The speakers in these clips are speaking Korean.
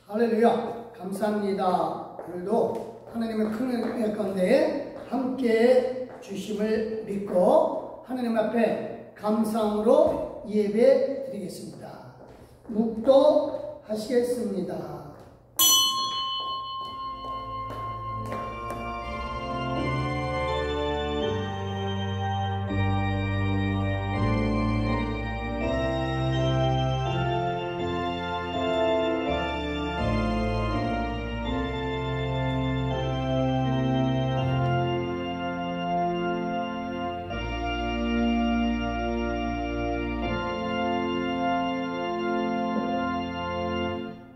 할렐루야. 감사합니다. 오늘도 하나님의 큰 은혜 가운데 함께 주심을 믿고 하나님 앞에 감사함으로 예배 드리겠습니다. 묵도하시겠습니다.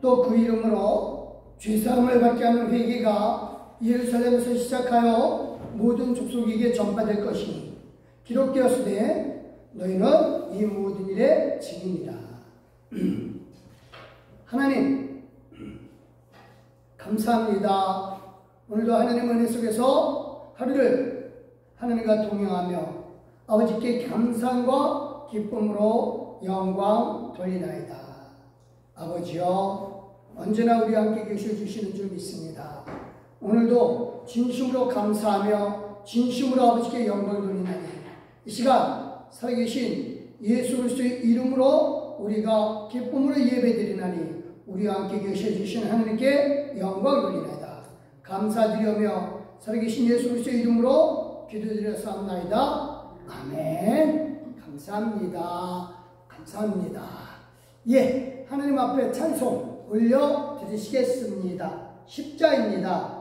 또 그 이름으로 죄사함을 받게 하는 회개가 예루살렘에서 시작하여 모든 족속에게 전파될 것이니 기록되었으되 너희는 이 모든 일의 증인이라. 하나님 감사합니다. 오늘도 하나님 은혜 속에서 하루를 하나님과 동행하며 아버지께 감사과 기쁨으로 영광 돌리나이다. 아버지여, 언제나 우리 함께 계셔주시는 줄 믿습니다. 오늘도 진심으로 감사하며 진심으로 아버지께 영광을 돌리나니 이 시간 살아계신 예수 그리스도의 이름으로 우리가 기쁨으로 예배드리나니 우리와 함께 계셔주시는 하나님께 영광을 돌리나이다. 감사드리며 살아계신 예수 그리스도의 이름으로 기도드렸사옵나이다. 아멘. 감사합니다. 감사합니다. 예, 하나님 앞에 찬송 올려드리시겠습니다. 십자입니다.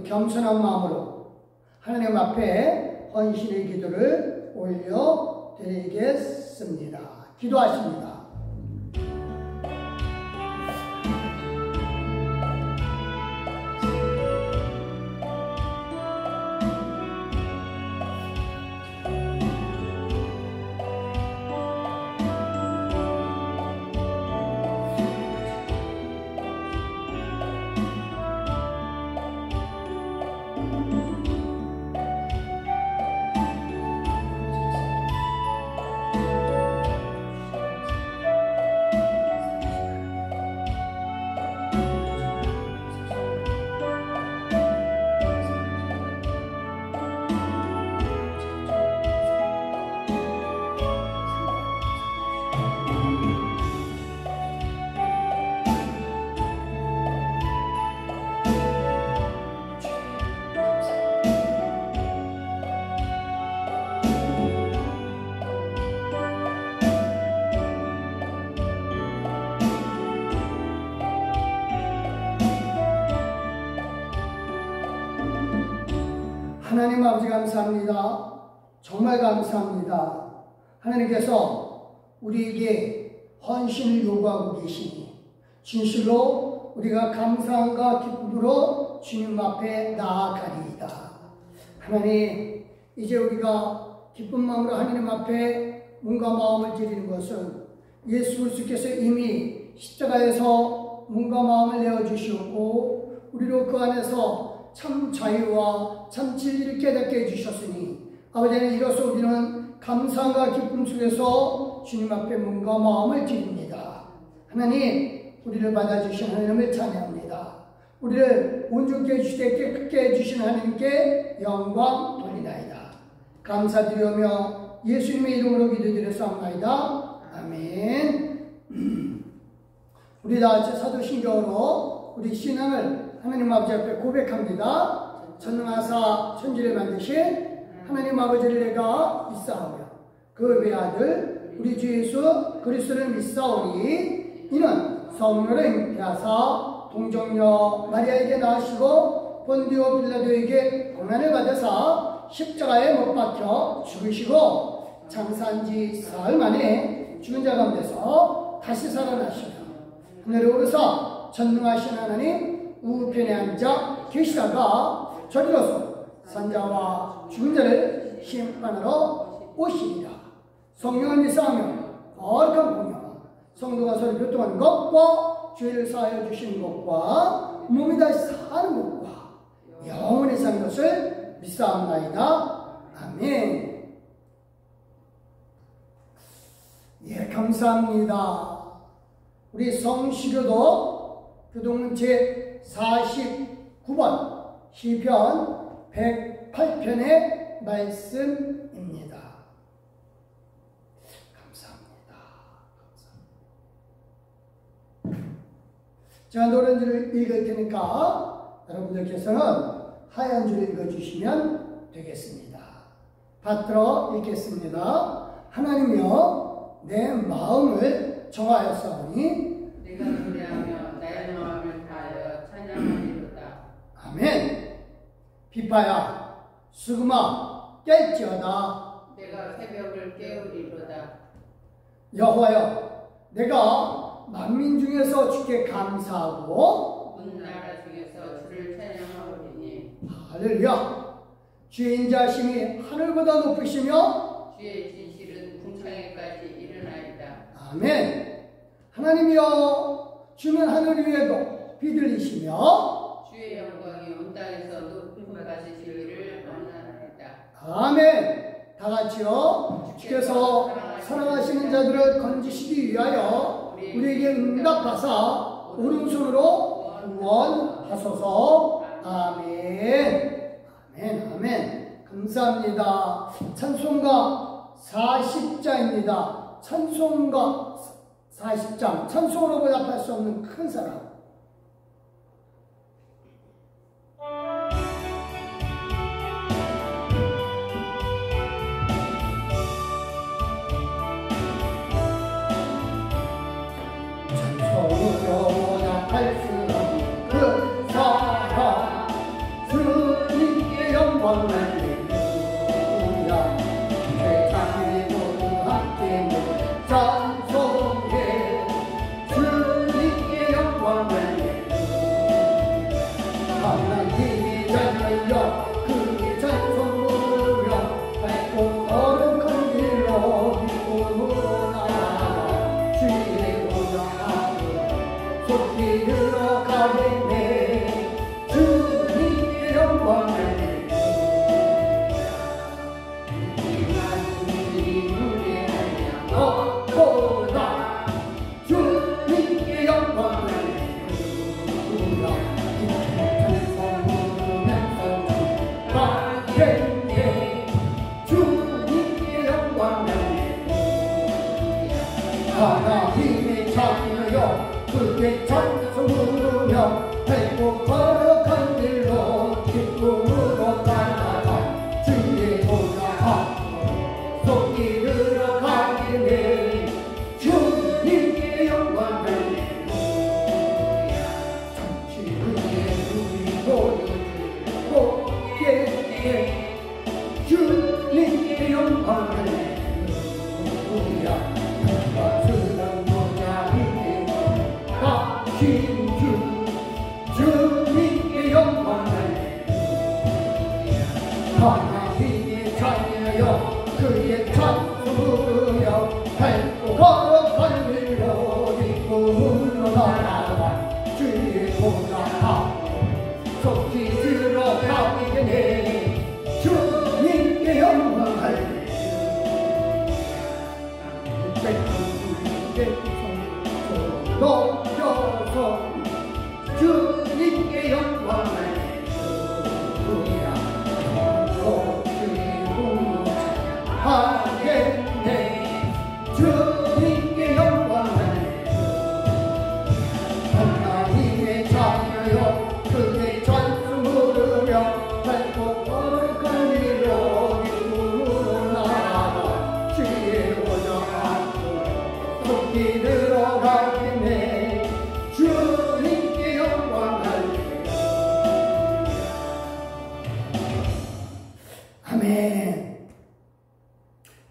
겸손한 마음으로 하나님 앞에 헌신의 기도를 올려드리겠습니다. 기도하십니다. 하나님 아버지 감사합니다. 정말 감사합니다. 하나님께서 우리에게 헌신을 요구하고 계시니 진실로 우리가 감사함과 기쁨으로 주님 앞에 나아가리이다. 하나님, 이제 우리가 기쁜 마음으로 하나님 앞에 몸과 마음을 드리는 것은 예수 그리스도께서 이미 십자가에서 몸과 마음을 내어주시었고 우리로 그 안에서 참 자유와 참 진리를 깨닫게 해주셨으니 아버지는 이로써 우리는 감사와 기쁨 속에서 주님 앞에 몸과 마음을 드립니다. 하나님, 우리를 받아주신 하나님을 찬양합니다. 우리를 온전케 해주시되 깨끗게 해주신 하나님께 영광 돌리나이다. 감사드리며 예수님의 이름으로 기도드렸사옵나이다. 아멘. 우리 다 같이 사도신경으로 우리 신앙을 하나님 아버지 앞에 고백합니다. 전능하사 천지를 만드신 하나님 아버지를 내가 믿사오며 그 외아들 우리 주 예수 그리스도를 믿사오니 이는 성령을 잉태하사 동정녀 마리아에게 낳으시고 본디오 빌라도에게 고난을 받으사 십자가에 못 박혀 죽으시고 장사한 지 사흘 만에 죽은 자 가운데서 다시 살아나시며 하늘에 오르사 전능하신 하나님 우편에 앉아 계시다가 저리로서 산자와 죽은 자를 심판하러 오시리라. 성령을 믿사오며 거룩한 공영 성도가 서로 교통하는 것과 죄를 사하여 주시는 것과 몸이 다시 사는 것과 영원히 사는 것을 믿사옵나이다. 아멘. 예, 감사합니다. 우리 성시교도 교동문 제 49번 시편 108편의 말씀입니다. 감사합니다. 제가 노래를 읽을 테니까 여러분들께서는 하얀 줄 읽어주시면 되겠습니다. 받들어 읽겠습니다. 하나님이여 내 마음을 정하였사오니 내가 노래하며 나의 마음을 다하여 찬양하리로다. 아멘. 비파야 수금아 깰지어다. 내가 새벽을 깨우리로다. 여호와여 내가 만민 중에서 주께 감사하고 온 나라 중에서 주를 찬양하오리니 할렐루야. 주의 인자하심이 하늘보다 높으시며 주의 진실은 궁창에까지 이르나이다. 아멘. 하나님이여 주는 하늘 위에도 비들리시며 주의 영광이 온 땅에서 높은 곳까지 지기를 원하나이다. 아멘. 다 같이요. 주께서 사랑하시는 자들을 건지시기 위하여 우리에게 응답하사 오른손으로 구원하소서. 아멘. 아멘. 아멘. 감사합니다. 찬송가 40자입니다. 찬송가 40장. 찬송으로 보답할 수 없는 큰 사랑. 하나님의 자녀여 그게 찬송 부르며 행복 거룩한 길로 기쁨으로 따라가 주의 보좌하고 속히 들어가기를 주님께 영광 할렐루야. 전지의 우리 보여주고 예예 주님께 영광 할렐루야. 주님께 영광 할렐루야. 하나님의 자녀여 그의 찬송 부르며 밝고 거룩한 길로 기쁨으로 나아가 주의 보좌하고 속히 들어가기를 주님께 영광 할렐루야. 높여서 주님께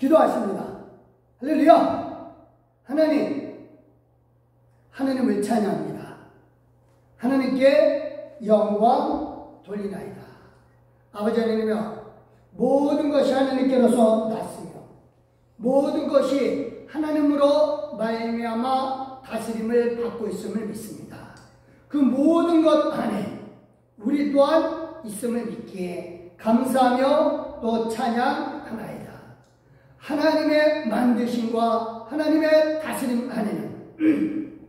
기도하십니다. 할렐루야! 하나님을 찬양합니다. 하나님께 영광 돌리나이다. 아버지 하나님이여, 모든 것이 하나님께로서 났으며 모든 것이 하나님으로 말미암아 다스림을 받고 있음을 믿습니다. 그 모든 것 안에 우리 또한 있음을 믿기에 감사하며 또 찬양하나이다. 하나님의 만드심과 하나님의 다스림 안에는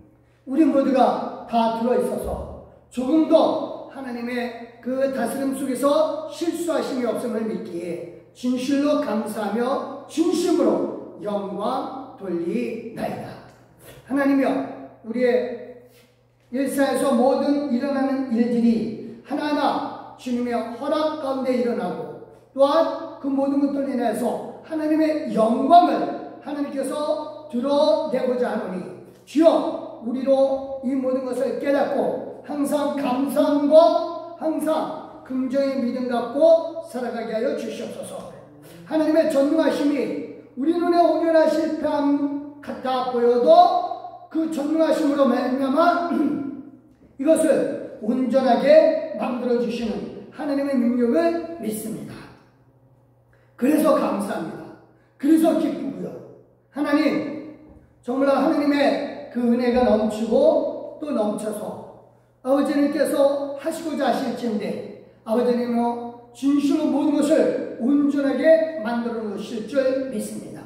우리 모두가 다 들어있어서 조금도 하나님의 그 다스림 속에서 실수하심이 없음을 믿기에 진실로 감사하며 진심으로 영광 돌리나이다. 하나님이여, 우리의 일상에서 모든 일어나는 일들이 하나하나 주님의 허락 가운데 일어나고 또한 그 모든 것들로 인해서 하나님의 영광을 하나님께서 드러내고자 하노니 주여, 우리로 이 모든 것을 깨닫고 항상 감사함과 항상 긍정의 믿음 갖고 살아가게 하여 주시옵소서. 하나님의 전능하심이 우리 눈에 오려나 실패함 같아 보여도 그 전능하심으로 말미암아 이것을 온전하게 만들어 주시는 하나님의 능력을 믿습니다. 그래서 감사합니다. 그래서 기쁘고요. 하나님, 정말 하나님의 그 은혜가 넘치고 또 넘쳐서 아버지님께서 하시고자 하실진데 아버지님은 진실로 모든 것을 온전하게 만들어 놓으실 줄 믿습니다.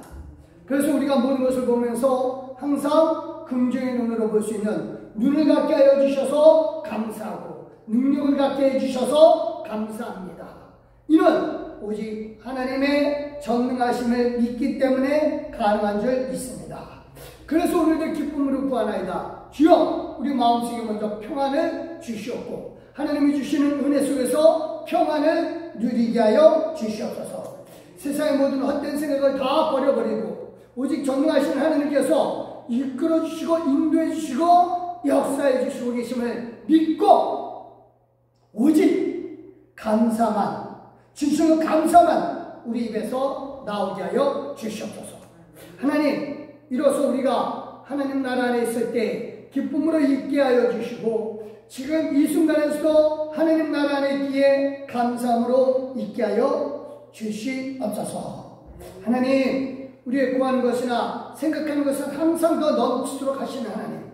그래서 우리가 모든 것을 보면서 항상 긍정의 눈으로 볼 수 있는 눈을 갖게 하여 주셔서 감사하고 능력을 갖게 해주셔서 감사합니다. 이는 오직 하나님의 전능하심을 믿기 때문에 가능한 줄 믿습니다. 그래서 오늘도 기쁨으로 구하나이다. 주여, 우리 마음속에 먼저 평안을 주시옵고 하나님이 주시는 은혜 속에서 평안을 누리게 하여 주시옵소서. 세상의 모든 헛된 생각을 다 버려버리고 오직 전능하신 하나님께서 이끌어 주시고 인도해 주시고 역사해 주시고 계심을 믿고 오직 감사만, 진실로 감사만 우리 입에서 나오게 하여 주시옵소서. 하나님, 이로써 우리가 하나님 나라 안에 있을 때 기쁨으로 있게 하여 주시고 지금 이 순간에서도 하나님 나라 안에 있기에 감사함으로 있게 하여 주시옵소서. 하나님, 우리의 구하는 것이나 생각하는 것은 항상 더 넘치도록 하시는 하나님,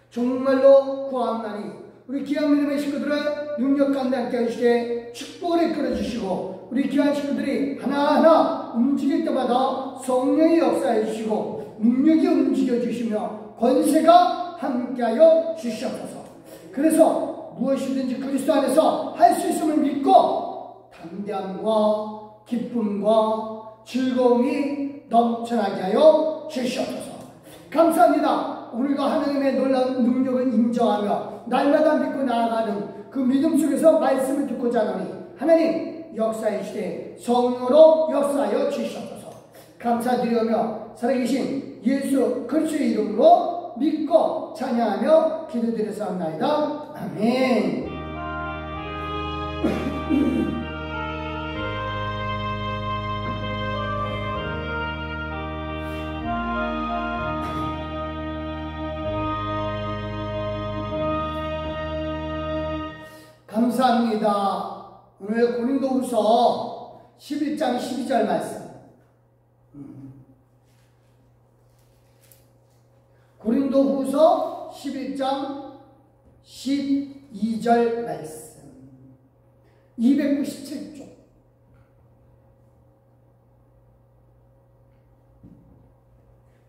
정말로 구하옵나니 우리 귀한 믿음의 식구들을 능력 가운데 함께 하시되 축복을 이끌어 주시고 우리 귀한 식구들이 하나하나 움직일 때마다 성령이 역사해 주시고 능력이 움직여 주시며 권세가 함께하여 주시옵소서. 그래서 무엇이든지 그리스도 안에서 할 수 있음을 믿고 담대함과 기쁨과 즐거움이 넘쳐나게 하여 주시옵소서. 감사합니다. 오늘과 하나님의 놀라운 능력을 인정하며 날마다 믿고 나아가는 그 믿음 속에서 말씀을 듣고자 하노니 하나님, 역사의 시대에 성령으로 역사하여 주시옵소서. 감사드리며 살아계신 예수 그리스도의 이름으로 믿고 찬양하며 기도드렸사옵나이다. 아멘. 감사합니다. 오늘 고린도후서 11장 12절 말씀. 고린도후서 11장 12절 말씀. 297쪽.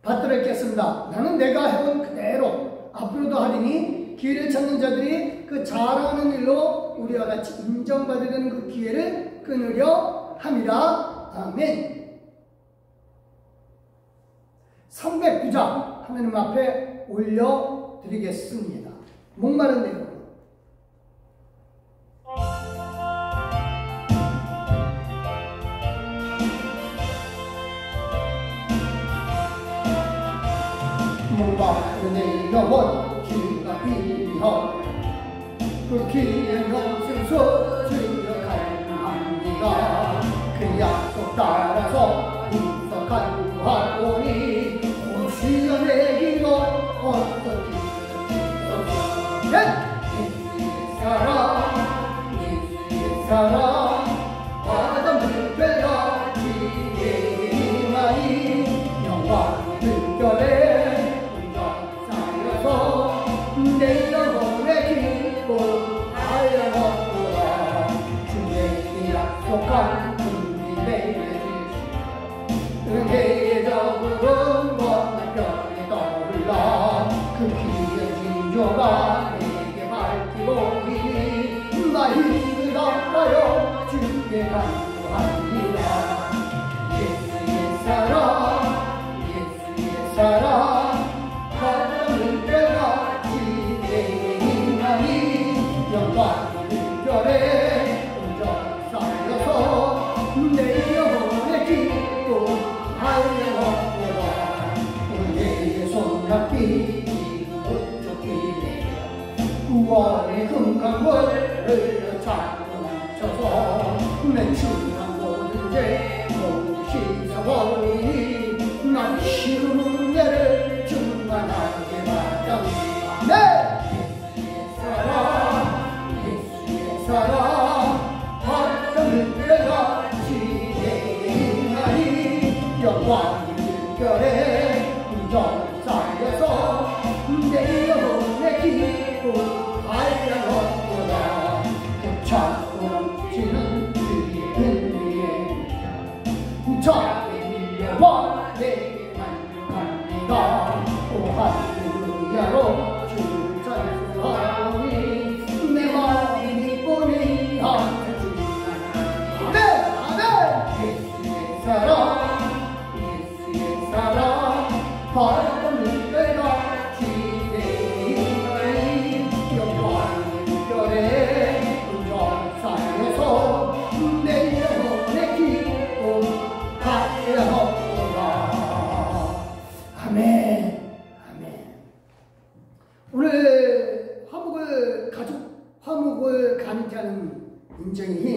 받들어 읽겠습니다. 나는 내가 해온 그대로 앞으로도 하리니 기회를 찾는 자들이 그 잘하는 일로 우리와 같이 인정받으려는 그 기회를 끊으려 함이라. 아멘. 309장 하나님 앞에 올려드리겠습니다. 목마른 내용. 목마른 내 영혼 주가 필요하오. 그 귀한 영생수 주여 갈망합니다. 그 약속 따라서 인석한 사랑 바닷물 별같이 내게 임하니 영광 물결에 혼자 쌓여서 내 영혼의 기쁨 하여먹구나 주의 약속한 은비 내게 주시오 은혜의 저구름 건너편에 떠올라 그 귀한 징조가 내게 밝히고 이니 나 힘을 갚아요 주께 간구합니다 예수의 사랑 예수의 사랑 바닷물 별같이 내게 임하니 영광 물결에 온전 쌓여서 내 영혼의 기쁨 하여먹구나 은혜의 손잡기 지금부터 기대어 구원의 금강물을 흘려 찾고 넘쳐서 내 충한 모든 죄 모두 씻어버리니 난 쉬운 은혜를 충만하게 받아옵니다 네! 예수의 사랑 예수의 사랑 바닷물 별같이 내게 임하니 영광의 물결에 온전 쌓여서 내 영혼의 기쁨 하여먹구나 곱차고 넘치는 주의 은혜에 자기 밀려와 내게 만족합니다 오 할렐루야로 주를 찬송하오니 내 마음이 기쁘니 하늘 주님 아멘 예수의 사랑 예수의 사랑 바닷물 별같이 내게 임하니 영광의 물결에 온전 쌓여서 내 영혼의 기쁨 하여먹구나 아멘 아멘 오늘 화목을 가리키는 인정의 힘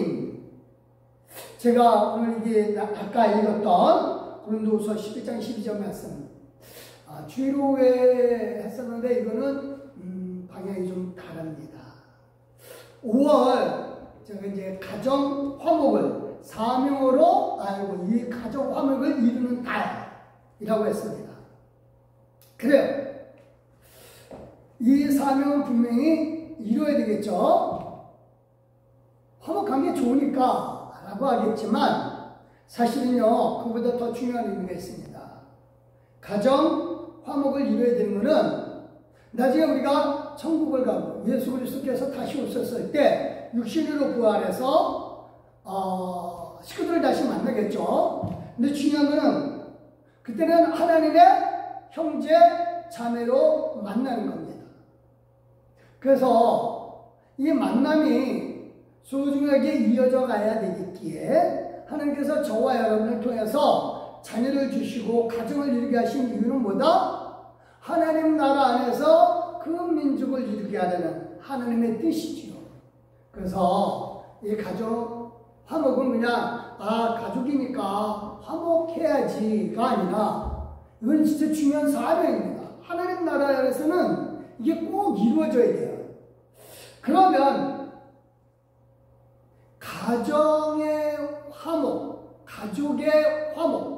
제가 오늘 이게 아까 읽었던 고린도후서 11장 12절 말씀 주일오후에 했었는데 이거는 방향이 좀 다릅니다. 5월 제가 이제 가정 화목을 사명으로 알고 이 가정 화목을 이루는 달이라고 했습니다. 그래요. 이 사명은 분명히 이루어야 되겠죠. 화목한 게 좋으니까 라고 하겠지만 사실은요 그보다 더 중요한 의미가 있습니다. 가정 화목을 이루어야 되는 것은 나중에 우리가 천국을 가고 예수 그리스도께서 다시 오셨을 때 육신으로 부활해서 식구들을 다시 만나겠죠. 근데 중요한 것은 그때는 하나님의 형제 자매로 만나는 겁니다. 그래서 이 만남이 소중하게 이어져 가야 되겠기에 하나님께서 저와 여러분을 통해서 자녀를 주시고 가정을 이루게 하신 이유는 뭐다? 하나님 나라 안에서 그 민족을 이루게 하려는 하나님의 뜻이지요. 그래서 이 가정 화목은 그냥 가족이니까 화목해야지가 아니라 이건 진짜 중요한 사명입니다. 하나님 나라에서는 이게 꼭 이루어져야 돼요. 그러면 가정의 화목, 가족의 화목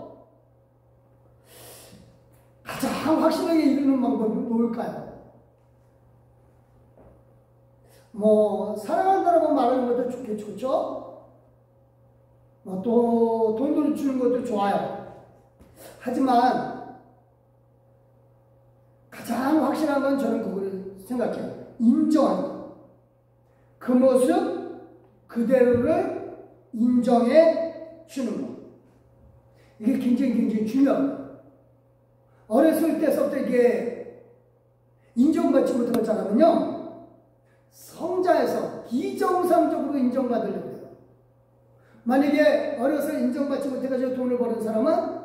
가장 확실하게 이루는 방법이 뭘까요? 사랑한다라고 말하는 것도 좋죠? 또 돈을 주는 것도 좋아요. 하지만 가장 확실한 건 저는 그걸 생각해요. 인정하는 것. 그 모습 그대로를 인정해 주는 것. 이게 굉장히 중요합니다. 어렸을 때부터 이게 인정받지 못한 사람은요, 성자에서 비정상적으로 인정받으려고 해요. 만약에 어려서 인정받지 못해가지고 돈을 버는 사람은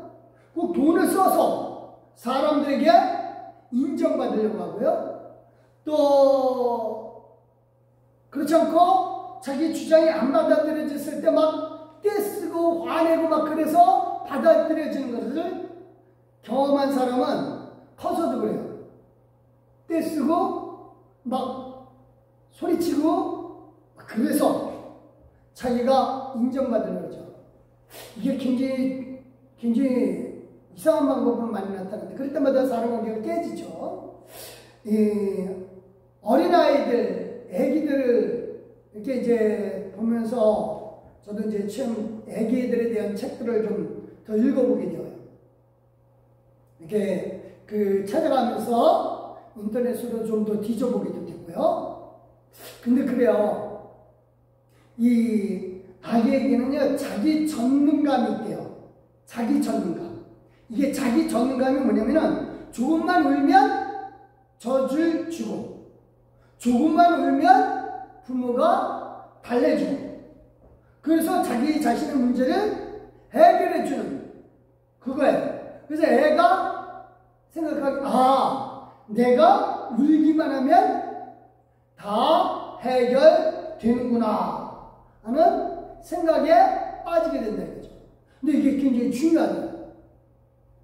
꼭 돈을 써서 사람들에게 인정받으려고 하고요. 또 그렇지 않고 자기 주장이 안 받아들여졌을 때 막 떼쓰고 화내고 막 그래서 받아들여지는 것을 경험한 사람은 커서도 그래요. 떼쓰고 막 소리치고 그래서 자기가 인정받으려고 하죠. 이게 굉장히 이상한 방법은 많이 나타나는데 그럴 때마다 사람관계가 깨지죠. 어린아이들, 애기들을 이렇게 이제 보면서 저도 이제 처음 애기들에 대한 책들을 좀 더 읽어보게 되어요. 이렇게 찾아가면서 인터넷으로 좀 더 뒤져보기도 되고요. 근데 그래요. 이 아기에게는요, 자기 전능감이 있대요. 자기 전능감. 이게 자기 전능감이 뭐냐면은 조금만 울면 젖을 주고, 조금만 울면 부모가 달래주고, 그래서 자기 자신의 문제를 해결해주는 그거예요. 그래서 애가 생각하기, 내가 울기만 하면 다 해결되는구나 하는 생각에 빠지게 된다 이거죠. 근데 이게 굉장히 중요하다.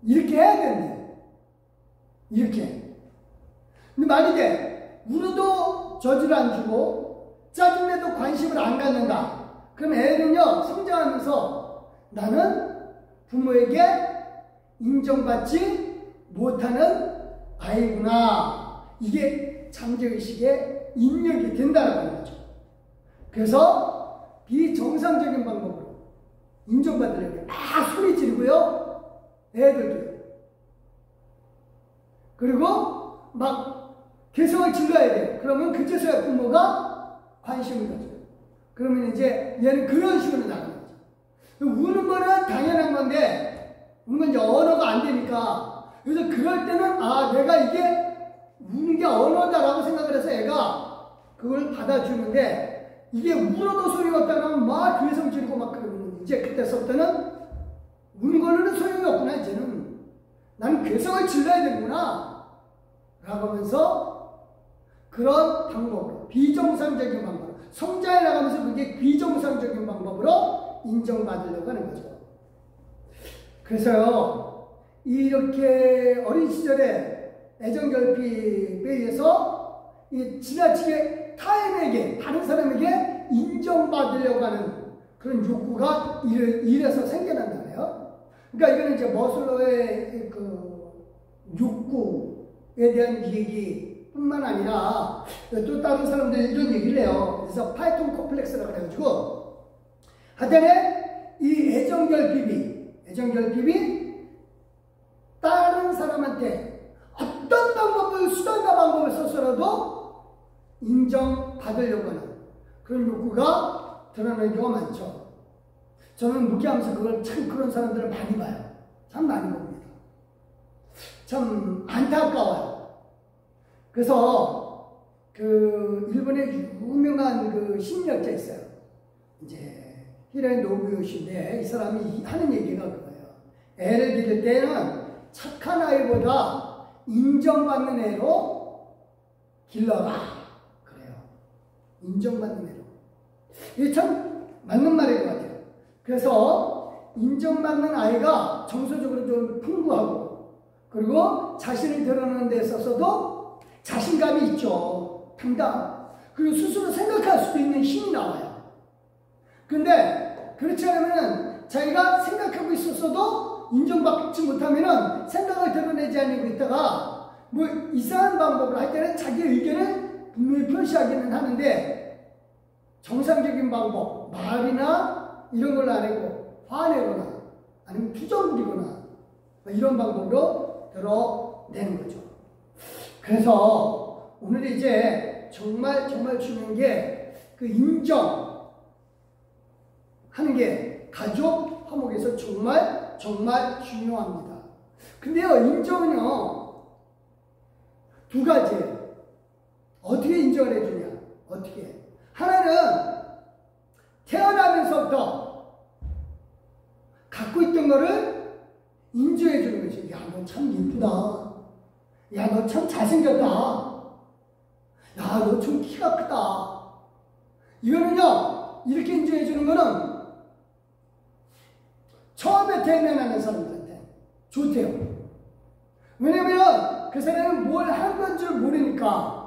이렇게 해야 된다. 이렇게. 근데 만약에 울어도 젖을 안 주고 짜증내도 관심을 안 갖는다. 그럼 애는요, 성장하면서 나는 부모에게 인정받지 못하는 아이구나. 이게 잠재의식의 입력이 된다는 거죠. 그래서 비정상적인 방법으로 인정받으려고 소리 지르고요. 애들도. 그리고 막 개성을 질러야 돼요. 그러면 그제서야 부모가 관심을 가져요. 그러면 이제 얘는 그런 식으로 나가는 거죠. 우는 거는 당연한 건데, 우는 건 이제 언어가 안 되니까. 그래서 그럴 때는, 내가 이게 우는 게 언어다라고 생각을 해서 애가 그걸 받아주는데, 이게 울어도 소용이 없다면 막 괴성 지르고 막 그러면 이제 그때서부터는 우는 걸로는 소용이 없구나, 이제는. 나는 괴성을 질러야 되는구나. 라고 하면서 그런 방법으로, 비정상적인 방법으로, 성장해 나가면서 그게 비정상적인 방법으로 인정받으려고 하는 거죠. 그래서요, 이렇게 어린 시절에 애정결핍에 의해서 지나치게 타인에게, 다른 사람에게 인정받으려고 하는 그런 욕구가 이래서 생겨난다네요. 그러니까 이거는 이제 머슬로의 욕구에 대한 얘기 뿐만 아니라 또 다른 사람들이 이런 얘기를 해요. 그래서 파이톤 콤플렉스라고 해가지고 하여튼에 이 애정결핍이 다른 사람한테 어떤 수단과 방법을 써서라도 인정받으려고 하는 그런 욕구가 드러나는 경우가 많죠. 저는 묵기하면서 그런 사람들을 많이 봐요. 참 많이 봅니다. 참 안타까워요. 그래서 일본의 유명한 심리학자 있어요. 이제 히로에 노부요시인데 이 사람이 하는 얘기가 그거예요. 애를 기를 때는 착한 아이보다 인정받는 애로 길러라. 그래요. 인정받는 애로. 이게 참 맞는 말인 것 같아요. 그래서 인정받는 아이가 정서적으로 좀 풍부하고, 그리고 자신을 드러내는 데 있어서도 자신감이 있죠. 당당. 그리고 스스로 생각할 수도 있는 힘이 나와요. 근데 그렇지 않으면 자기가 생각하고 있었어도 인정받지 못하면 생각을 드러내지 않고 있다가 뭐 이상한 방법으로 할 때는 자기 의견을 분명히 표시하기는 하는데, 정상적인 방법, 말이나 이런 걸 안 하고 화내거나 아니면 투정 부리거나 이런 방법으로 드러내는 거죠. 그래서 오늘 이제 정말 중요한 게 인정 하는 게 가족 화목에서 정말 중요합니다. 근데요, 인정은요, 두 가지예요. 어떻게 인정을 해주냐? 어떻게? 하나는 태어나면서부터 갖고 있던 거를 인정해 주는 거지. 야, 너 참 예쁘다. 야, 너 참 잘생겼다. 야, 너 좀 키가 크다. 이거는요, 이렇게 인정해 주는 거는 처음에 태어나는 사람들한테 좋대요. 왜냐면 그 사람은 뭘 한 건 줄 모르니까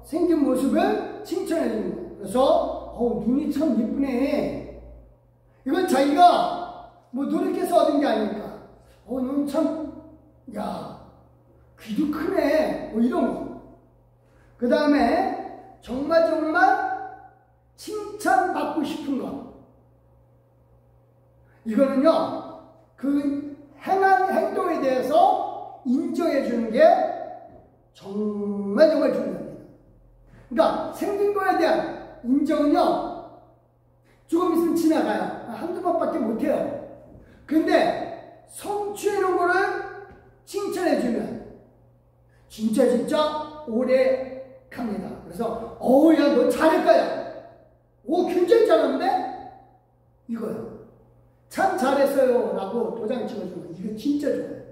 생긴 모습을 칭찬해 주는 거예요. 그래서 눈이 참 예쁘네. 이건 자기가 뭐 노력해서 얻은 게 아니니까. 너는 참, 야, 귀도 크네. 뭐 이런 거. 그 다음에 정말 칭찬받고 싶은 것. 이거는요, 그 행한 행동에 대해서 인정해 주는 게 정말 중요합니다. 그러니까 생긴 거에 대한 인정은요, 조금 있으면 지나가요. 한두 번밖에 못해요. 근데 성취해 놓은 거를 칭찬해 주면 진짜 오래 갑니다. 그래서 야, 너 잘할 거야. 굉장히 잘하는데? 이거요. 참 잘했어요 라고 도장 찍어주는 거. 이거 진짜 좋아요.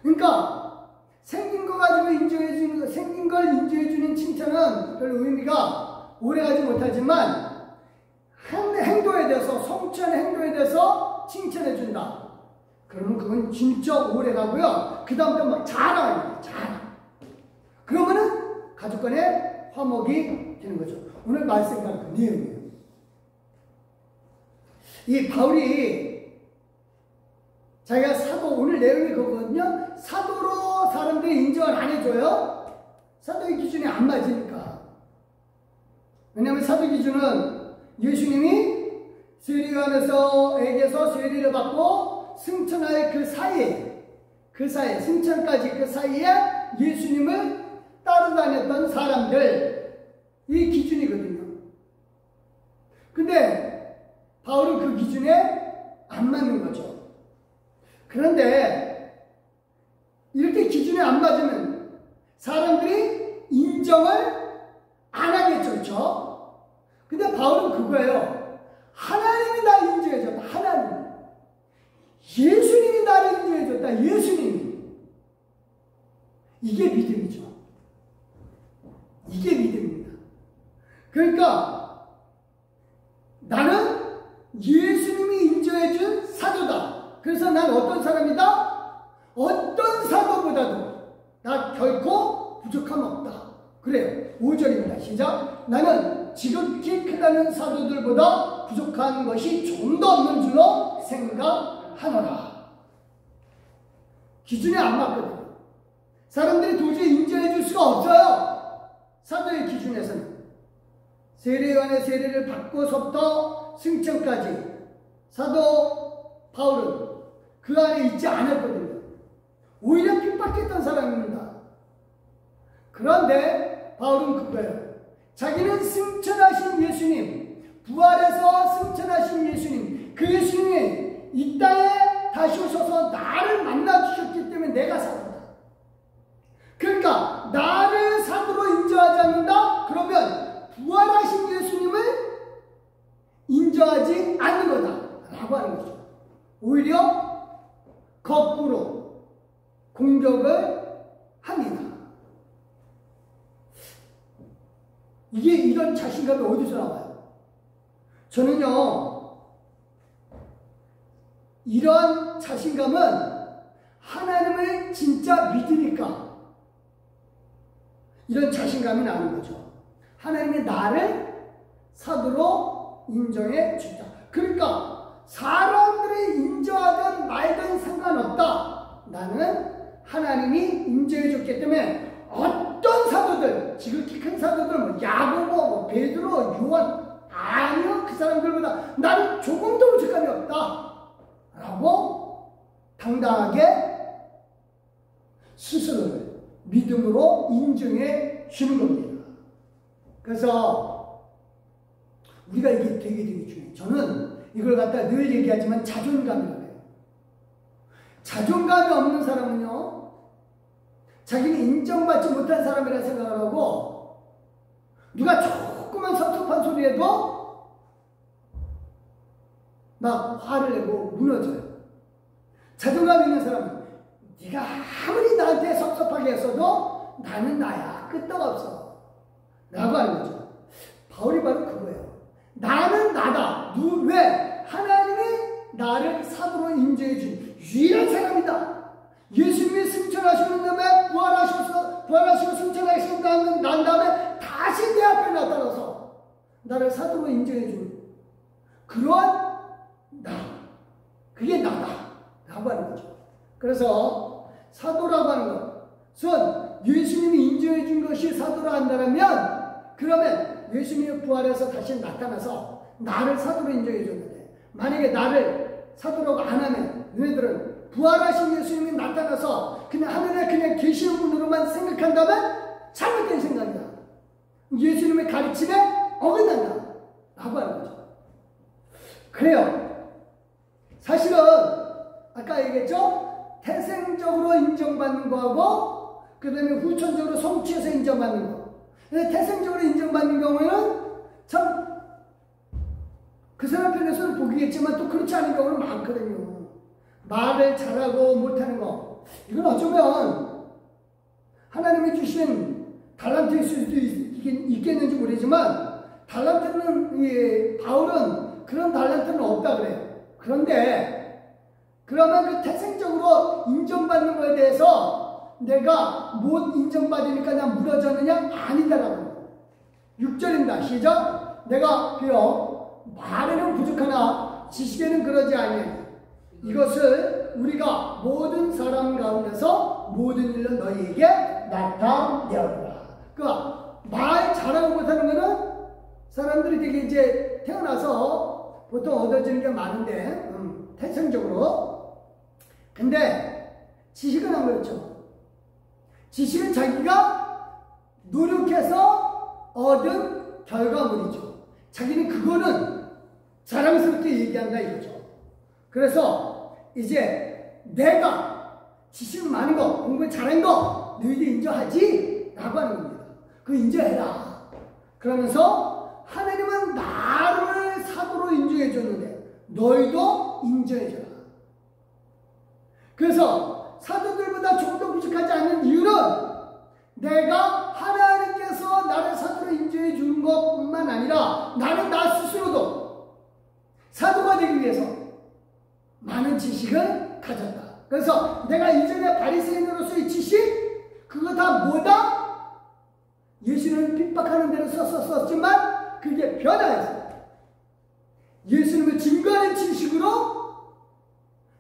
그러니까 생긴 거 가지고 인정해 주는 거, 생긴 걸 인정해 주는 칭찬은 별 의미가 오래가지 못하지만 행동에 대해서, 성취하는 행동에 대해서 칭찬해 준다. 그러면 그건 진짜 오래가고요. 그 다음부터 막 자랑해요. 자랑. 그러면은 가족 간에 화목이 되는 거죠. 오늘 말씀과 그 내용이에요. 이 바울이 자기가 사도, 오늘 내용이 그거거든요. 사도로 사람들이 인정을 안 해줘요. 사도의 기준이 안 맞으니까. 왜냐하면 사도 기준은 예수님이 세례요한에게서 세례를 받고 승천할 그 사이에 승천까지 그 사이에 예수님을 따라다녔던 사람들, 이 기준이거든요. 근데 바울은 그 기준에 안 맞는 거죠. 그런데 이렇게 기준에 안 맞으면 사람들이 인정을 안 하겠죠. 그렇죠? 근데 바울은 그거예요. 하나님이 나를 인정해줬다. 하나님. 예수님이 나를 인정해줬다. 예수님이. 이게 믿음이죠. 이게 믿음입니다. 그러니까 나는 예수님이 인정해준 사도다. 그래서 난 어떤 사람이다? 어떤 사도보다도 나 결코 부족함 없다. 그래요. 5절입니다. 시작. 나는 지극히 크다는 사도들보다 부족한 것이 좀 더 없는 줄로 생각하노라. 기준에 안 맞거든요. 사람들이 도저히 인정해 줄 수가 없어요. 사도의 기준에서는. 세례요한의 세례를 받고서부터 승천까지 사도 바울은 그 안에 있지 않았거든요. 오히려 핍박했던 사람입니다. 그런데 바울은 그거예요. 자기는 승천하신 예수님, 부활해서 승천하신 예수님, 그 예수님이 이 땅에 다시 오셔서 나를 만나주셨기 때문에 내가 사도다. 그러니까 나를 사도로 인정하지 않는다? 그러면 부활하신 예수님을 인정하지 않는 거다 라고 하는 거죠. 오히려 거꾸로 공격을 합니다. 이런 자신감이 어디서 나와요? 저는요, 이러한 자신감은 하나님을 진짜 믿으니까 이런 자신감이 나는 거죠. 하나님이 나를 사도로 인정해 주다. 그러니까 사람들이 인정하든 말든 상관없다. 나는 하나님이 인정해 줬기 때문에 어떤 사도들, 지극히 큰 사도들, 뭐 야고보, 베드로, 요한, 아니요, 그 사람들보다 나는 조금도 부족함이 없다 라고 당당하게 스스로를 믿음으로 인정해 주는 겁니다. 그래서 우리가 이게 되게 중요해요. 저는 이걸 갖다 늘 얘기하지만 자존감이라고 해요. 자존감이 없는 사람은요, 자기는 인정받지 못한 사람이라 생각을 하고 누가 조그만 섭섭한 소리 해도 막 화를 내고 무너져요. 자존감 있는 사람은 네가 아무리 나한테 섭섭하게 했어도 나는 나야. 끄떡없어 라고 하는 거죠. 바울이 바로 그거예요. 나는 나다. 왜? 하나님이 나를 사도로 인정해 준 유일한 사람이다. 예수님이 승천하시는 다음에 부활하시고 승천하시고 난 다음에 다시 내 앞에 나타나서 나를 사도로 인정해 주는 그러한 나, 그게 나다 라고 하는 거죠. 그래서 사도라고 하는 것은 예수님이 인정해 준 것이 사도라 한다면, 그러면 예수님이 부활해서 다시 나타나서 나를 사도로 인정해 줬는데, 만약에 나를 사도라고 안 하면 너희들은 부활하신 예수님이 나타나서 그냥 하늘에 그냥 계시는 분으로만 생각한다면 잘못된 생각이다. 예수님의 가르침에 어긋난다 라고 하는 거죠. 그래요. 사실은 아까 얘기했죠? 태생적으로 인정받는 거하고 그 다음에 후천적으로 성취해서 인정받는 거. 근데 태생적으로 인정받는 경우에는 참 그 사람 편에서는 복이겠지만 또 그렇지 않은 경우는 많거든요. 말을 잘하고 못하는 거, 이건 어쩌면 하나님이 주신 달란트일 수도 있겠는지 모르지만, 달란트는, 바울은 그런 달란트는 없다 그래요. 그런데 그러면 그 태생적으로 인정받는 거에 대해서 내가 못 인정받으니까 난 무너졌느냐? 아니다라고. 6절입니다. 시작. 내가 비어 말에는 부족하나 지식에는 그러지 아니하니 이것을 우리가 모든 사람 가운데서 모든 일로 너희에게 나타내어라. 그러니까 말 잘하고 못하는 거는 사람들이 되게 이제 태어나서 보통 얻어지는 게 많은데, 태생적으로. 근데 지식은 안 그렇죠. 지식은 자기가 노력해서 얻은 결과물이죠. 자기는 그거는 자랑스럽게 얘기한다 이거죠. 그래서 이제 내가 지식 많은 거, 공부 잘한 거 너희들 인정하지? 라고 하는 겁니다. 그거 인정해라. 그러면서 하나님은 나를 사도로 인정해 줬는데 너희도 인정해 줘라. 그래서 사도들보다 좀 더 부족하지 않는 이유는 내가 하나님께서 나를 사도로 인정해 주는 것뿐만 아니라 나는 나 스스로도 사도가 되기 위해서 많은 지식을 가졌다. 그래서 내가 이전에 바리새인으로서의 지식, 그거 다 뭐다? 예수님을 핍박하는 데로 썼지만 그게 변화해서 예수님을 증거하는 지식으로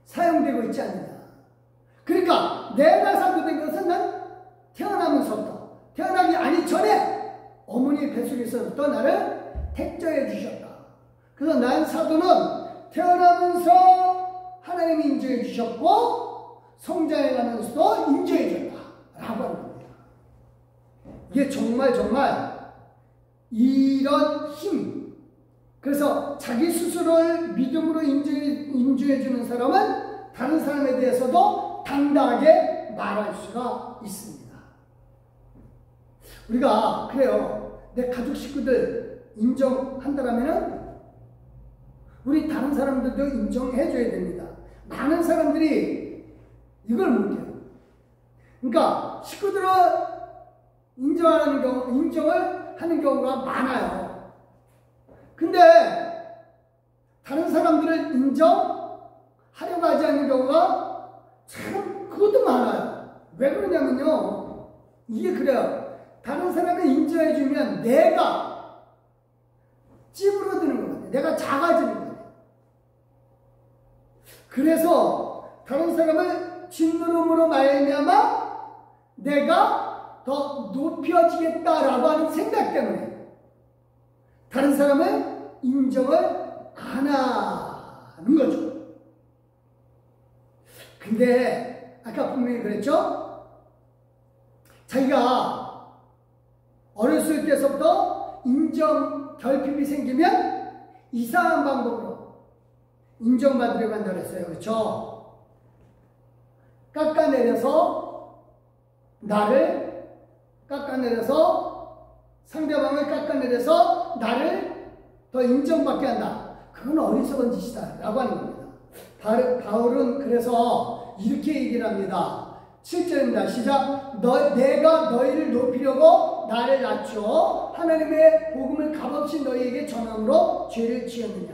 사용되고 있지 않느냐. 그러니까 내가 사도된 것은 난 태어나면서부터, 태어나기 아니 전에 어머니 뱃속에서부터 나를 택정해 주셨다. 그래서 난 사도는 태어나면서 하나님이 인정해 주셨고 성장해 가면서도 인정해 줬다 라고 하는 겁니다. 이게 정말 이런 힘. 그래서 자기 스스로를 믿음으로 인정해 주는 사람은 다른 사람에 대해서도 당당하게 말할 수가 있습니다. 우리가 그래요. 내 가족 식구들 인정한다라면은 우리 다른 사람들도 인정해 줘야 됩니다. 많은 사람들이 이걸 못해요. 그러니까 식구들은 인정을 하는 경우가 많아요. 근데 다른 사람들을 인정하려고 하지 않는 경우가 참 그것도 많아요. 왜 그러냐면요. 이게 그래요. 다른 사람을 인정해 주면 내가 찌부러드는 것 같아요. 내가 작아지는 것 같아요. 그래서 다른 사람을 짓누름으로 말미암아 내가 더 높여지겠다라고 하는 생각 때문에 다른 사람을 인정을 안 하는 거죠. 근데 아까 분명히 그랬죠? 자기가 어렸을 때서부터 인정 결핍이 생기면 이상한 방법으로 인정받으려고 한다고 그랬어요. 그렇죠? 상대방을 깎아내려서 나를 더 인정받게 한다. 그건 어리석은 짓이다 라고 하는 겁니다. 바울은 그래서 이렇게 얘기를 합니다. 7절입니다. 시작. 내가 너희를 높이려고 나를 낮춰 하나님의 복음을 값없이 너희에게 전함으로 죄를 지었느냐.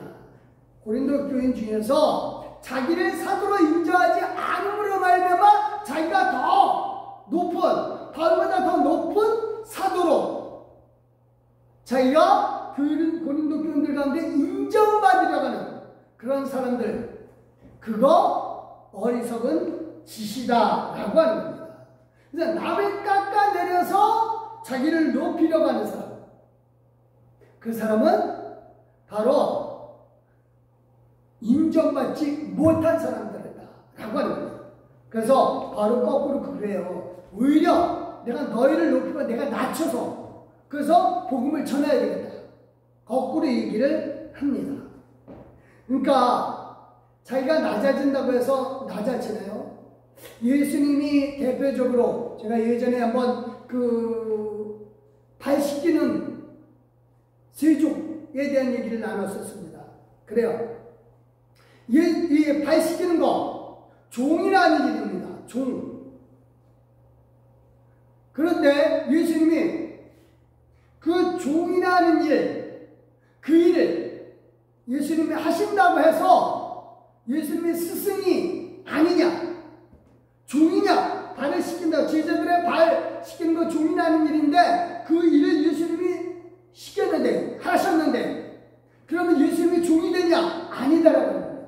고린도 교인 중에서 자기를 사도로 인정하지 않음으로 말미암아 자기가 더 높은, 바울보다 더 높은 사도로 자기가 고린도 교인들 가운데 인정받으려고 하는 그런 사람들, 그거 어리석은 짓이다라고 하는 겁니다. 그래서 남을 깎아내려서 자기를 높이려고 하는 사람, 그 사람은 바로 인정받지 못한 사람들이다 라고 하는 겁니다. 그래서 바로 거꾸로 그래요. 오히려 내가 너희를 높이고 내가 낮춰서 그래서 복음을 전해야 되겠다, 거꾸로 얘기를 합니다. 그러니까 자기가 낮아진다고 해서 낮아지나요? 예수님이 대표적으로, 제가 예전에 한번 발 씻기는 세족에 대한 얘기를 나눴었습니다. 그래요. 이 발 씻기는 거 종이라는 일입니다. 종. 그런데 예수님이 그 종이라는 일, 그 일을 예수님이 하신다고 해서 예수님의 스승이 아니냐, 종이냐, 발을 씻긴다고, 제자들의 발 씻기는 거 종이라는 일인데 그 일을 예수님이 시켰는데, 하셨는데, 그러면 예수님이 종이 되냐? 아니다라고 합니다.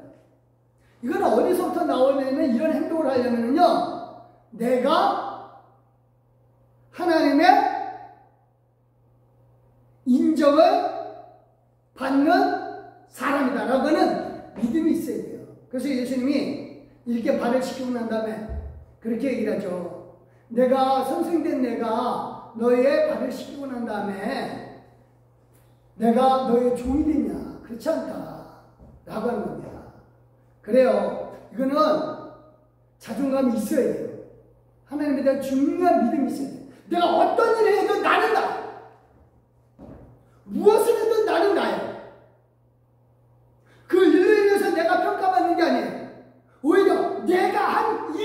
이건 어디서부터 나오냐면, 이런 행동을 하려면요, 내가 하나님의 인정을 받는 사람이다라고 하는 믿음이 있어야 돼요. 그래서 예수님이 이렇게 발을 씻기고 난 다음에 그렇게 얘기를 하죠. 내가 선생된 내가 너의 발을 씻기고 난 다음에 내가 너의 종이 되냐? 그렇지 않다 라고 하는 겁니다. 그래요. 이거는 자존감이 있어야 돼요. 하나님에 대한 중요한 믿음이 있어야 돼요. 내가 어떤 일을 해도 나는 나, 무엇을 해도 나는 나예요. 그 일을 위해서 내가 평가받는 게 아니에요. 오히려 내가 한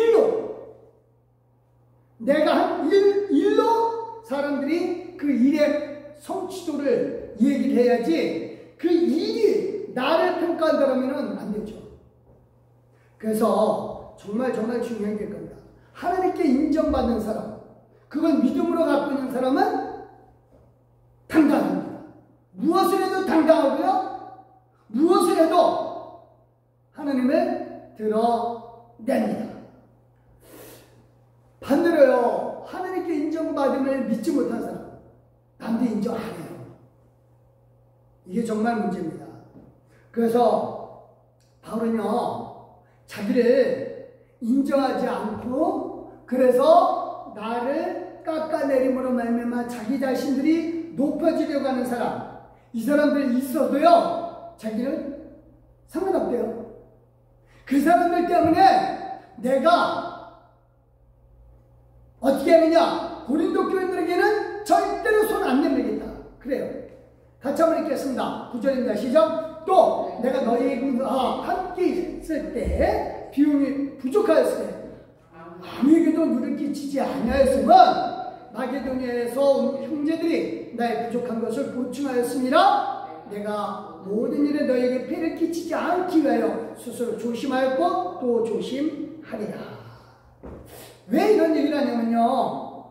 일로 사람들이 그 일의 성취도를 얘기를 해야지, 그 일이 나를 평가한다면 안 되죠. 그래서 정말 중요한 게 겁니다. 하나님께 인정받는 사람, 그건 믿음으로 갖고 있는 사람은 당당합니다. 무엇을 해도 당당하고요, 무엇을 해도 하나님을 드러냅니다. 반대로요, 하나님께 인정받음을 믿지 못한 사람, 남들 인정 안 해요. 이게 정말 문제입니다. 그래서 바울은요, 자기를 인정하지 않고, 그래서 나를 깎아내림으로 말미암아 자기 자신들이 높아지려고 하는 사람, 이 사람들 있어도요, 자기는 상관없대요. 그 사람들 때문에 내가 어떻게 하느냐, 고린도 교인들에게는 절대로 손 안 내밀겠다. 그래요. 같이 한번 읽겠습니다. 9절입니다. 시작. 또 내가 너희와 함께 있을 때 비용이 부족하였을 때 아무에게도 누를 끼치지 아니하였으면 마게도니아에서 온 형제들이 나의 부족한 것을 보충하였습니다. 내가 모든 일에 너에게 폐를 끼치지 않기 위하여 스스로 조심하였고 또 조심하리라. 왜 이런 얘기를 하냐면요,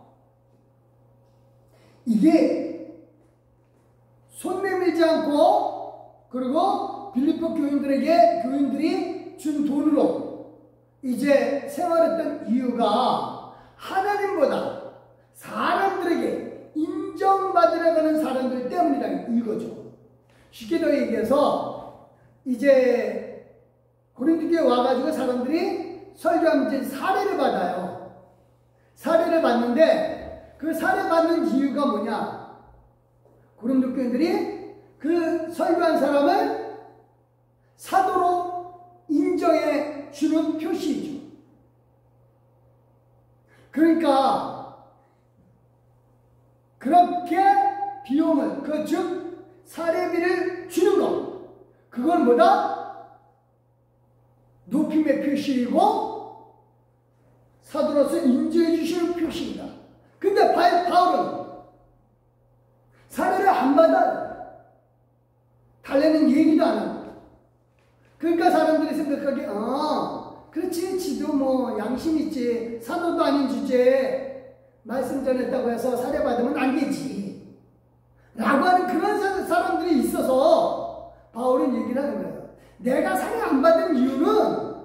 이게 손 내밀지 않고, 그리고 빌립보 교인들이 준 돈으로 이제 생활했던 이유가 하나님보다 사람들에게 인정받으려고 하는 사람들 때문이다, 이거죠. 쉽게 더 얘기해서 이제 고린도 교회에 와가지고 사람들이 설교하면 이제 사례를 받아요. 사례를 받는데 그 사례 받는 이유가 뭐냐? 고린도 교인들이 그 설교한 사람을 사도로 인정해 주는 표시이죠. 그러니까 그렇게 비용을, 즉 사례비를 주는 것, 그건 뭐다? 높임의 표시이고 사도로서 인정해 주시는 표시이다. 근데 바울은 사례를 안 받아, 달래는 얘기도 안 하고. 그러니까 사람들이 생각하기에 그렇지, 지도 뭐 양심 있지, 사도도 아닌 주제에 말씀 전했다고 해서 사례 받으면 안 되지, 라고 하는 그런 사람들이 있어서 바울은 얘기를 하는 거예요. 내가 상해 안 받은 이유는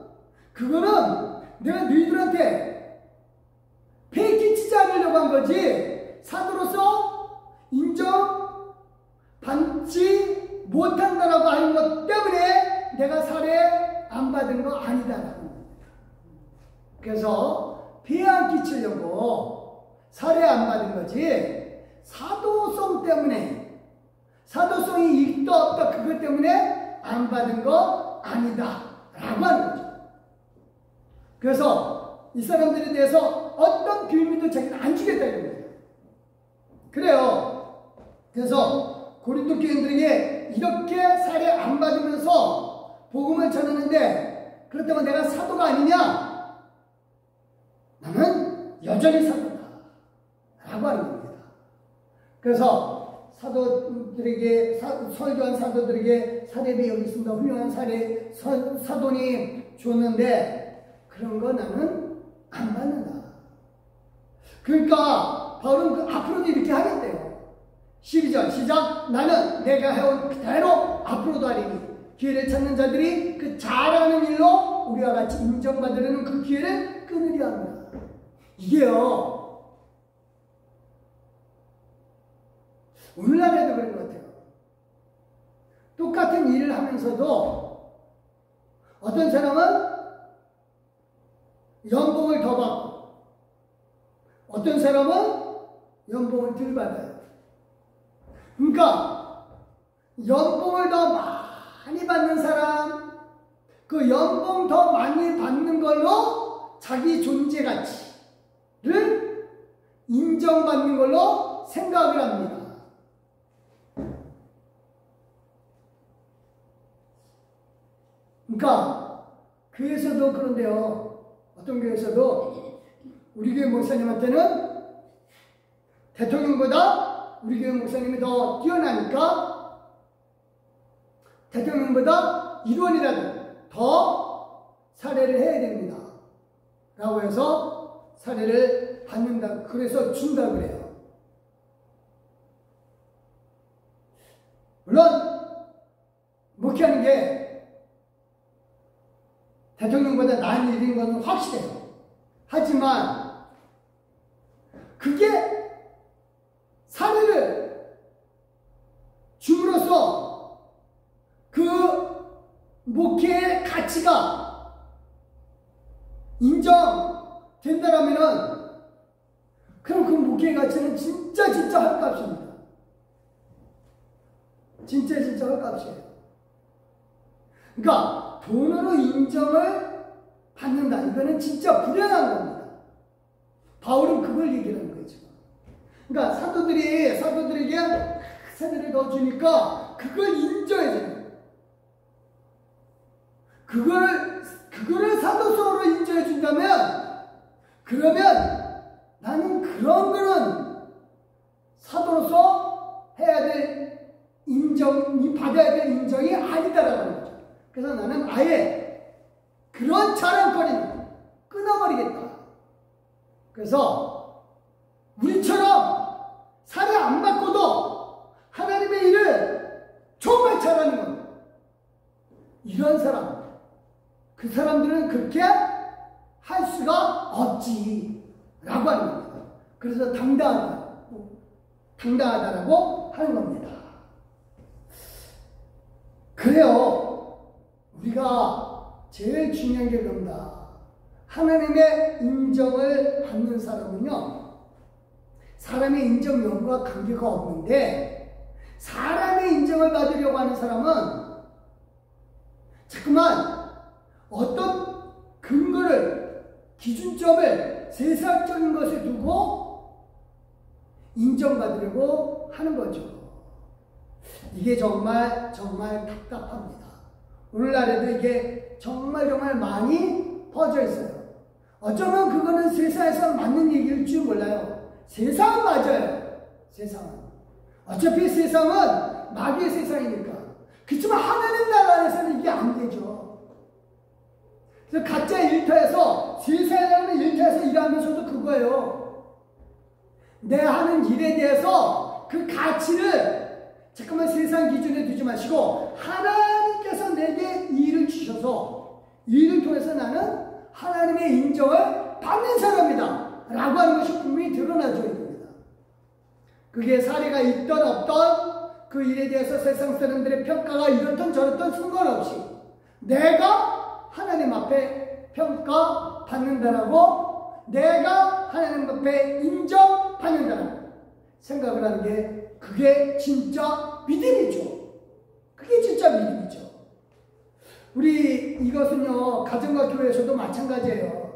그거는 내가 너희들한테 폐 끼치지 않으려고 한 거지 사도로서 인정받지 못한다라고 하는 것 때문에 내가 살해 안 받은 거 아니다라고 합니다. 그래서 폐 안 끼치려고 살해 안 받은 거지 사도성 때문에 사도성이 있다 없다 그것 때문에 안 받은 거 아니다 라고 하는 거죠. 그래서 이 사람들에 대해서 어떤 빌미도 자기는 안 주겠다 이겁니다. 그래요. 그래서 고린도 교인들에게 이렇게 살해 안 받으면서 복음을 전하는데 그렇다고 내가 사도가 아니냐? 나는 여전히 사도다 라고 하는 겁니다. 그래서 사도들에게 설교한 사도들에게 사례비 여기 있습니다. 훌륭한 사도니 줬는데 그런 거 나는 안 받는다. 그러니까 바울은 그 앞으로도 이렇게 하겠대요. 12절 시작. 나는 내가 해온 그대로 앞으로도 하리니 기회를 찾는 자들이 그 잘하는 일로 우리와 같이 인정받으려는 그 기회를 끊으려 합니다. 이게요 오늘날에도 그런 것 같아요. 똑같은 일을 하면서도 어떤 사람은 연봉을 더 받고 어떤 사람은 연봉을 덜 받아요. 그러니까 연봉을 더 많이 받는 사람 그 연봉 더 많이 받는 걸로 자기 존재 가치를 인정받는 걸로 생각을 합니다. 그러니까 교회에서도 그런데요. 어떤 교회에서도 우리 교회 목사님한테는 대통령보다 우리 교회 목사님이 더 뛰어나니까 대통령보다 1원이라도 더 사례를 해야 됩니다. 라고 해서 사례를 받는다. 그래서 준다 그래요. 물론 목회하는 게 대통령보다 나은 일인 건 확실해요. 하지만 그게 사례를 줌으로써 그 목회의 가치가 인정된다라면은 그럼 그 목회의 가치는 진짜 헐값입니다. 진짜 헐값이에요. 그러니까 돈으로 인정을 받는다. 이거는 진짜 불행한 겁니다. 바울은 그걸 얘기하는 거죠. 그러니까 사도들에게 사례를 더 주니까 그걸 인정해줘요. 그거를 사도성으로 인정해 준다면 그러면 나는 그런 거는 사도로서 해야 될 인정이 받아야 될 인정이 아니다라고 하는 거죠. 그래서 나는 아예 그런 자랑거리는 끊어버리겠다. 그래서 우리처럼 살해 안 받고도 하나님의 일을 정말 잘하는 것. 이런 사람, 그 사람들은 그렇게 할 수가 없지 라고 하는 겁니다. 그래서 당당하다라고 하는 겁니다. 그래요. 우리가 제일 중요한 게 그겁니다. 하나님의 인정을 받는 사람은요, 사람의 인정 여부와 관계가 없는데, 사람의 인정을 받으려고 하는 사람은 자꾸만 어떤 근거를, 기준점을 세상적인 것에 두고 인정받으려고 하는 거죠. 이게 정말 답답합니다. 오늘날에도 이게 정말 많이 퍼져 있어요. 어쩌면 그거는 세상에서 맞는 얘기일 줄 몰라요. 세상은 맞아요. 세상은. 어차피 세상은 마귀의 세상이니까. 그렇지만 하나님 나라 안에서는 이게 안 되죠. 그래서 가짜 일터에서 세상이라는 일터에서 일하면서도 그거예요. 내 하는 일에 대해서 그 가치를 잠깐만 세상 기준에 두지 마시고 하나님께서 내게 일을 주셔서 일을 통해서 나는 하나님의 인정을 받는 사람이다 라고 하는 것이 분명히 드러나줘야 됩니다. 그게 사례가 있던 없던 그 일에 대해서 세상 사람들의 평가가 이렇던 저렇던 상관없이 내가 하나님 앞에 평가받는다라고 내가 하나님 앞에 인정받는다라고 생각을 하는 게 그게 진짜 믿음이죠. 그게 진짜 믿음이죠. 우리 이것은요 가정과 교회에서도 마찬가지예요.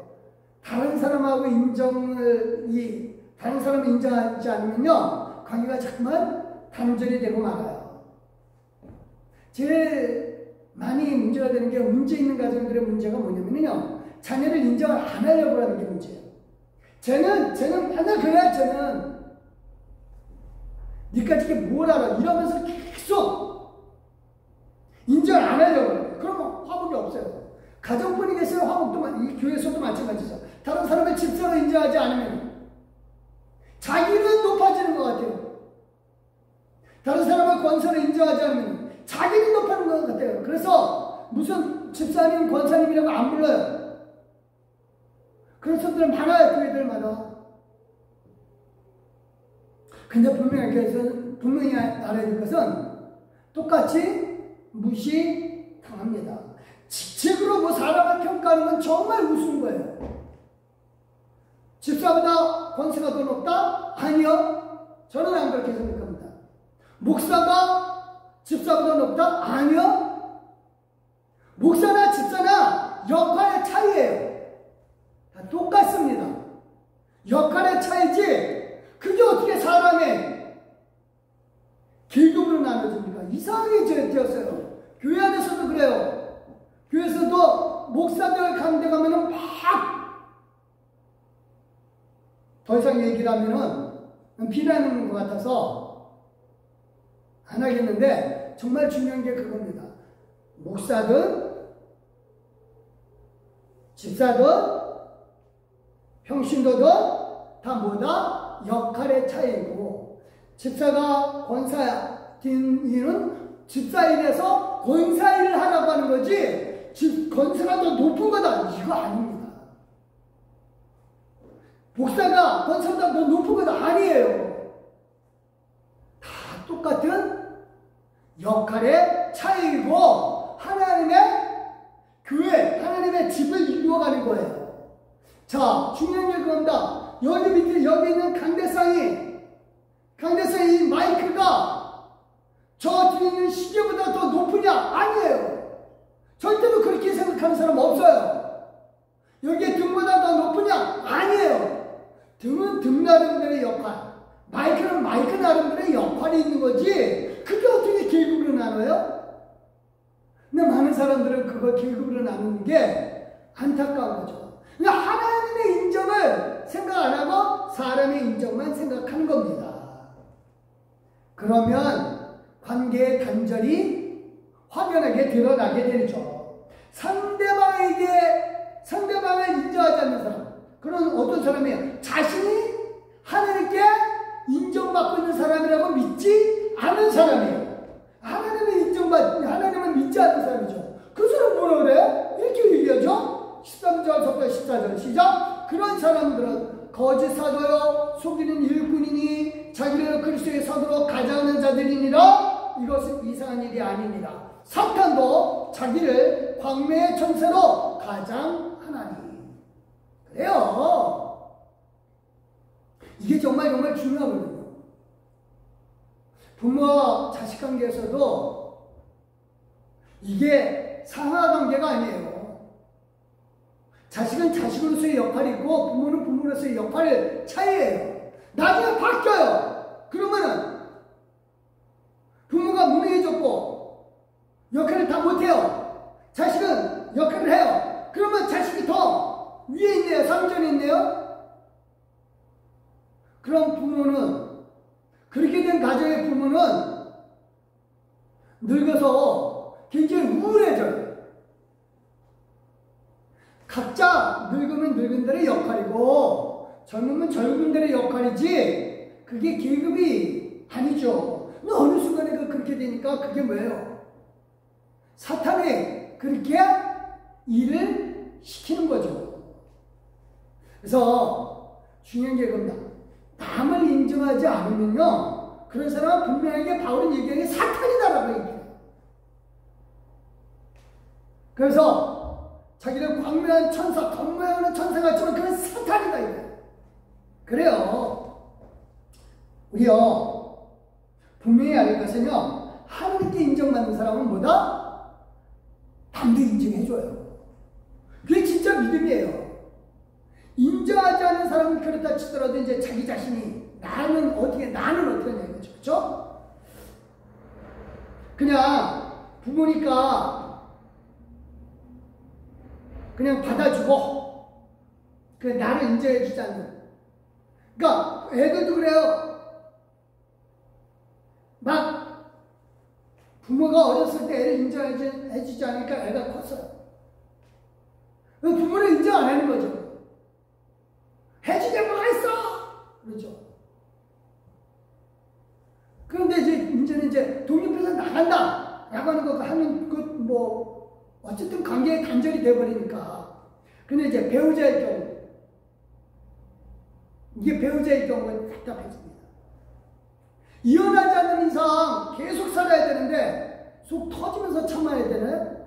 다른 사람하고 다른 사람을 인정하지 않으면요 관계가 자꾸만 단절이 되고 말아요. 제일 많이 문제가 되는 게 문제 있는 가정들의 문제가 뭐냐면요 자녀를 인정을 안 하려고 하는 게 문제예요. 쟤는 맨날 그래 쟤는 니까지 이게 뭘 알아 이러면서 계속 인정을 안 하려고 해요. 그러면 화목이 없어요. 가정뿐이겠어요. 화목도 이 교회에서도 마찬가지죠. 다른 사람의 집사를 인정하지 않으면 자기는 높아지는 것 같아요. 다른 사람의 권세를 인정하지 않으면 자기는 높아지는 것 같아요. 그래서 무슨 집사님, 권사님이라고 안 불러요. 그런 사람들 많아요. 교회들마다. 근데 분명히 알아야 될 것은 똑같이 무시당합니다. 직책으로 뭐 사람을 평가하는 건 정말 우스운 거예요. 집사보다 권세가 더 높다? 아니요. 저는 안 그렇게 생각합니다. 목사가 집사보다 높다? 아니요. 목사나 집사나 역할의 차이예요. 다 똑같습니다. 역할의 차이지 그게 어떻게 사람의 계급으로 나눠집니까? 이상하게 되었어요. 교회 안에서도 그래요. 교회에서도 목사들 가운데 가면은 막 더 이상 얘기를 하면은 비난하는 것 같아서 안 하겠는데 정말 중요한 게 그겁니다. 목사든 집사든 평신도든 다 뭐다? 역할의 차이고 집사가 권사인 일은 집사인에서 권사일을 하라고 하는 거지 권사가 더 높은 거다 이거 아닙니다. 목사가 권사보다 더 높은 거다 아니에요. 다 똑같은 역할의 차이고 하나님의 교회, 하나님의 집을 이루어가는 거예요. 자, 중요한 게 그겁니다. 여기 밑에 여기 있는 강대상이 마이크가 저 뒤에 있는 시계보다 더 높으냐? 아니에요. 절대로 그렇게 생각하는 사람 없어요. 여기에 등보다 더 높으냐? 아니에요. 등은 등 나름대로의 역할, 마이크는 마이크 나름대로의 역할이 있는 거지 그게 어떻게 계급으로 나눠요? 근데 많은 사람들은 그거 계급으로 나누는 게 안타까운 거죠. 그러니까 하나님의 인정을 생각 안 하고 사람의 인정만 생각하는 겁니다. 그러면 관계의 단절이 확연하게 드러나게 되죠. 상대방을 인정하지 않는 사람, 그런 어떤 사람이에요? 자신이 하나님께 인정받고 있는 사람이라고 믿지 않은 사람이에요. 하나님을 믿지 않는 사람이죠. 그 사람 뭐라 그래요? 이렇게 얘기하죠. 13절부터 14절 시작. 그런 사람들은 거짓 사도요 속이는 일꾼이니 자기를 그리스도의 사도로 가장하는 자들이니라. 이것은 이상한 일이 아닙니다. 사탄도 자기를 광매의 천사로 가장하나니. 그래요. 이게 정말 중요하거든요. 부모와 자식 관계에서도 이게 상하 관계가 아니에요. 자식은 자식으로서의 역할이고 부모는 부모로서의 역할 차이예요. 나중에 바뀌어요. 그러면은 부모가 무능해졌고 역할을 다 못해요. 자식은 역할을 해요. 그러면 자식이 더 위에 있네요. 상전에 있네요. 그럼 부모는, 그렇게 된 가정의 부모는 늙어서 굉장히 우울해져요. 각자 늙으면 늙은 대로의 역할이고 젊으면 젊은 대로의 역할이지 그게 계급이 아니죠. 어느 순간에 그 그렇게 되니까 그게 뭐예요? 사탄이 그렇게 일을 시키는 거죠. 그래서 중요한 게 그겁니다. 남을 인정하지 않으면요, 그런 사람은 분명하게 바울은 얘기하는 게 사탄이다라고 얘기해요. 그래서 자기는 광명한 천사, 덕모양하는 천사 같지만 그건 사탄이다 이거예요. 그래요. 우리요, 분명히 알 것은요, 하나님께 인정받는 사람은 뭐다? 남도 인정해줘요. 그게 진짜 믿음이에요. 인정하지 않는 사람은 그렇다 치더라도 이제 자기 자신이 나는 어떻게 하냐 이거죠. 그렇죠? 그냥 부모니까 그냥 받아주고 그 나를 인정해주지 않는. 그러니까 애들도 그래요. 막 부모가 어렸을 때 애를 인정해주지 않으니까 애가 컸어요. 부모를 인정 안 하는 거죠. 해주게 뭐가 있어! 그렇죠. 그런데 이제는 독립해서 나간다! 라고 하는 거 하면, 어쨌든 관계의 단절이 돼버리니까. 근데 이제 배우자의 경우, 이게 배우자의 경우는 답답해집니다. 이혼하지 않는 이상 계속 살아야 되는데, 속 터지면서 참아야 되나요?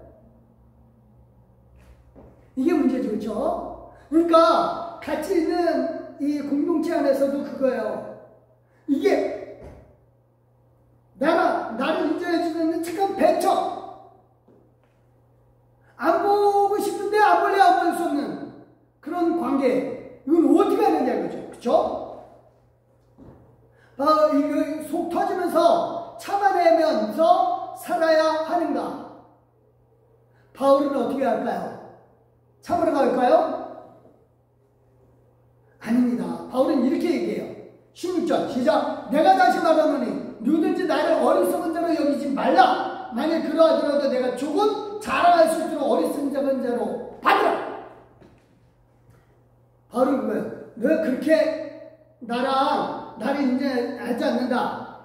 이게 문제죠, 그렇죠? 그러니까, 같이 있는 이 공동체 안에서도 그거예요. 이게 나를 인정해주는 착한 배척, 안 보고 싶은데 안 볼래 안 볼 수 없는 그런 관계, 이건 어떻게 하느냐 이거죠. 그쵸? 이거 속 터지면서 참아내면서 살아야 하는가? 바울은 어떻게 할까요? 참으러 갈까요? 아닙니다. 바울은 이렇게 얘기해요. 16절 시작. 내가 다시 말하노니 누구든지 나를 어리석은 자로 여기지 말라. 만약 그러하더라도 내가 조금 자랑할 수 있도록 어리석은 자로 받으라. 바울은 그거예요. 너 그렇게 나를 인정하지 않는다.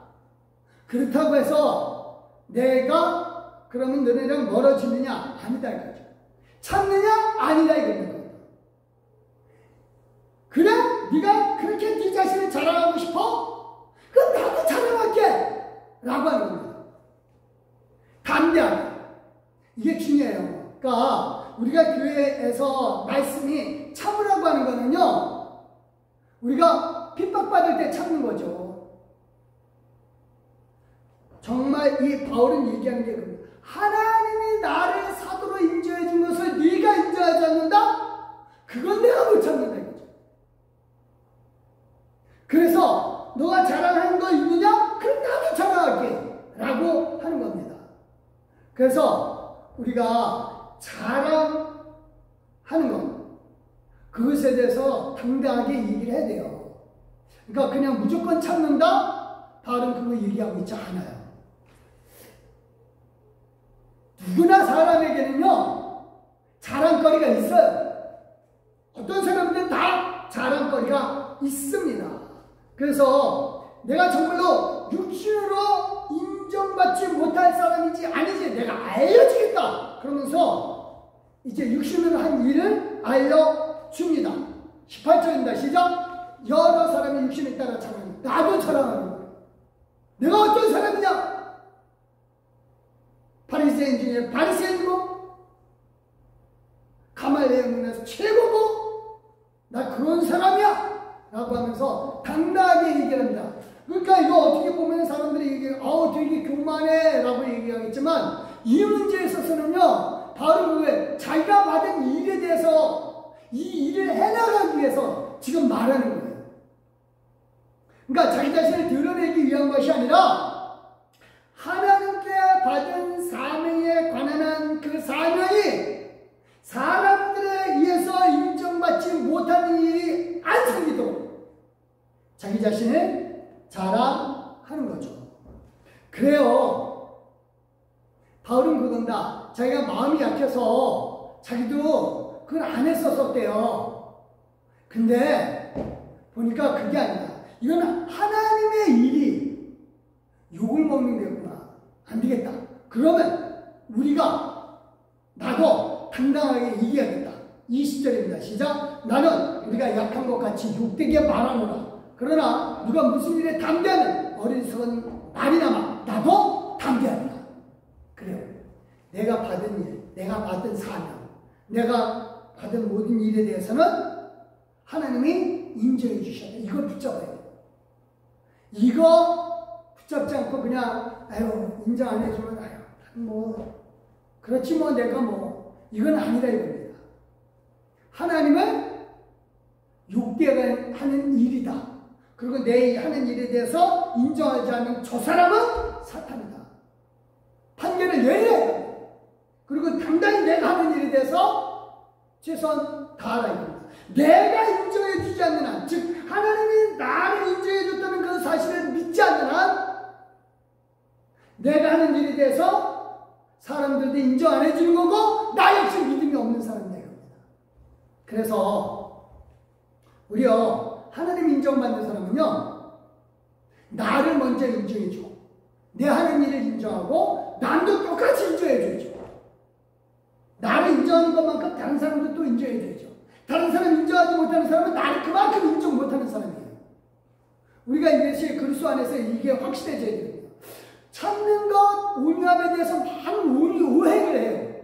그렇다고 해서 내가 그러면 너네랑 멀어지느냐? 아니다 이거죠. 참느냐? 아니다 이겁니다. 그래? 네가 그렇게 네 자신을 자랑하고 싶어? 그럼 나도 자랑할게! 라고 하는 겁니다. 담대하게. 이게 중요해요. 그러니까 우리가 교회에서 말씀이 참으라고 하는 거는요, 우리가 핍박받을 때 참는 거죠. 정말 이 바울은 얘기하는 게 그겁니다. 하나님이 나를 사도로 인정해 준 것을 네가 인정하지 않는다? 그건 내가 못 참는다. 그래서 너가 자랑하는 거 있느냐? 그럼 나도 자랑할게 라고 하는 겁니다. 그래서 우리가 자랑하는 것, 그것에 대해서 당당하게 얘기를 해야 돼요. 그러니까 그냥 무조건 참는다? 바울은 그거 얘기하고 있지 않아요. 누구나 사람에게는요, 자랑거리가 있어요. 어떤 사람들은 다 자랑거리가 있습니다. 그래서 내가 정말로 육신으로 인정받지 못할 사람인지 아니지 내가 알려주겠다. 그러면서 이제 육신으로 한 일을 알려줍니다. 18절입니다. 시작. 여러 사람이 육신에 따라 자랑하니 나도 자랑하는 거예요. 내가 어떤 사람이냐? 바리새인 중에 바리새인이고 가말리엘 문에서 최고고 나 그런 사람이야 라고 하면서 당당하게 얘기합니다. 그러니까 이거 어떻게 보면 사람들이 얘기해요. 되게 교만해 라고 얘기하겠지만 이 문제에 있어서는요, 바로 왜 자기가 받은 일에 대해서 이 일을 해나가기 위해서 지금 말하는 거예요. 그러니까 자기 자신을 드러내기 위한 것이 아니라 하나님께 받은 사명에 관한 그 사명이 사람들에 의해서 인정받지 못하는 일이 안 생기도록 자기 자신을 자랑하는 거죠. 그래요. 바울은 그건다. 자기가 마음이 약해서 자기도 그걸 안 했었대요. 근데 보니까 그게 아니다. 이건 하나님의 일이 욕을 먹는 거구나. 안 되겠다. 그러면 우리가 나도 당당하게 이겨야겠다. 20절입니다. 시작. 나는 우리가 약한 것 같이 욕되게 말하노라. 그러나 누가 무슨 일에 담대하면 어리석은 말이나마 나도 담대하리라. 그래요. 내가 받은 일, 내가 받은 사명, 내가 받은 모든 일에 대해서는 하나님이 인정해 주셔야 돼. 이걸 붙잡아야 돼. 이거 붙잡지 않고 그냥 아유 인정 안 해주면 아유 뭐 그렇지 뭐 내가 뭐 이건 아니라 이겁니다. 하나님은 욕되게 하는 일이다. 그리고 내 하는 일에 대해서 인정하지 않는 저 사람은 사탄이다. 판결을 내려야 돼. 그리고 당당히 내가 하는 일에 대해서 최소한 다하라 이겁니다. 내가 인정해 주지 않는 한, 즉 하나님이 나를 인정해 줬다는 그 사실을 믿지 않는 한 내가 하는 일에 대해서 사람들도 인정 안 해주는 거고 나 역시 믿음이 없는 사람이다 이겁니다. 그래서 우리요 하나님 인정받는 사람은요 나를 먼저 인정해 주고 내 하는 일을 인정하고 남도 똑같이 인정해 주죠. 나를 인정하는 것만큼 다른 사람도 또 인정해 주죠. 다른 사람 인정하지 못하는 사람은 나를 그만큼 인정 못하는 사람이에요. 우리가 이것이 그리스도 안에서 이게 확실해져야 됩니다. 찾는 것, 온유함에 대해서 많은 오해를 해요.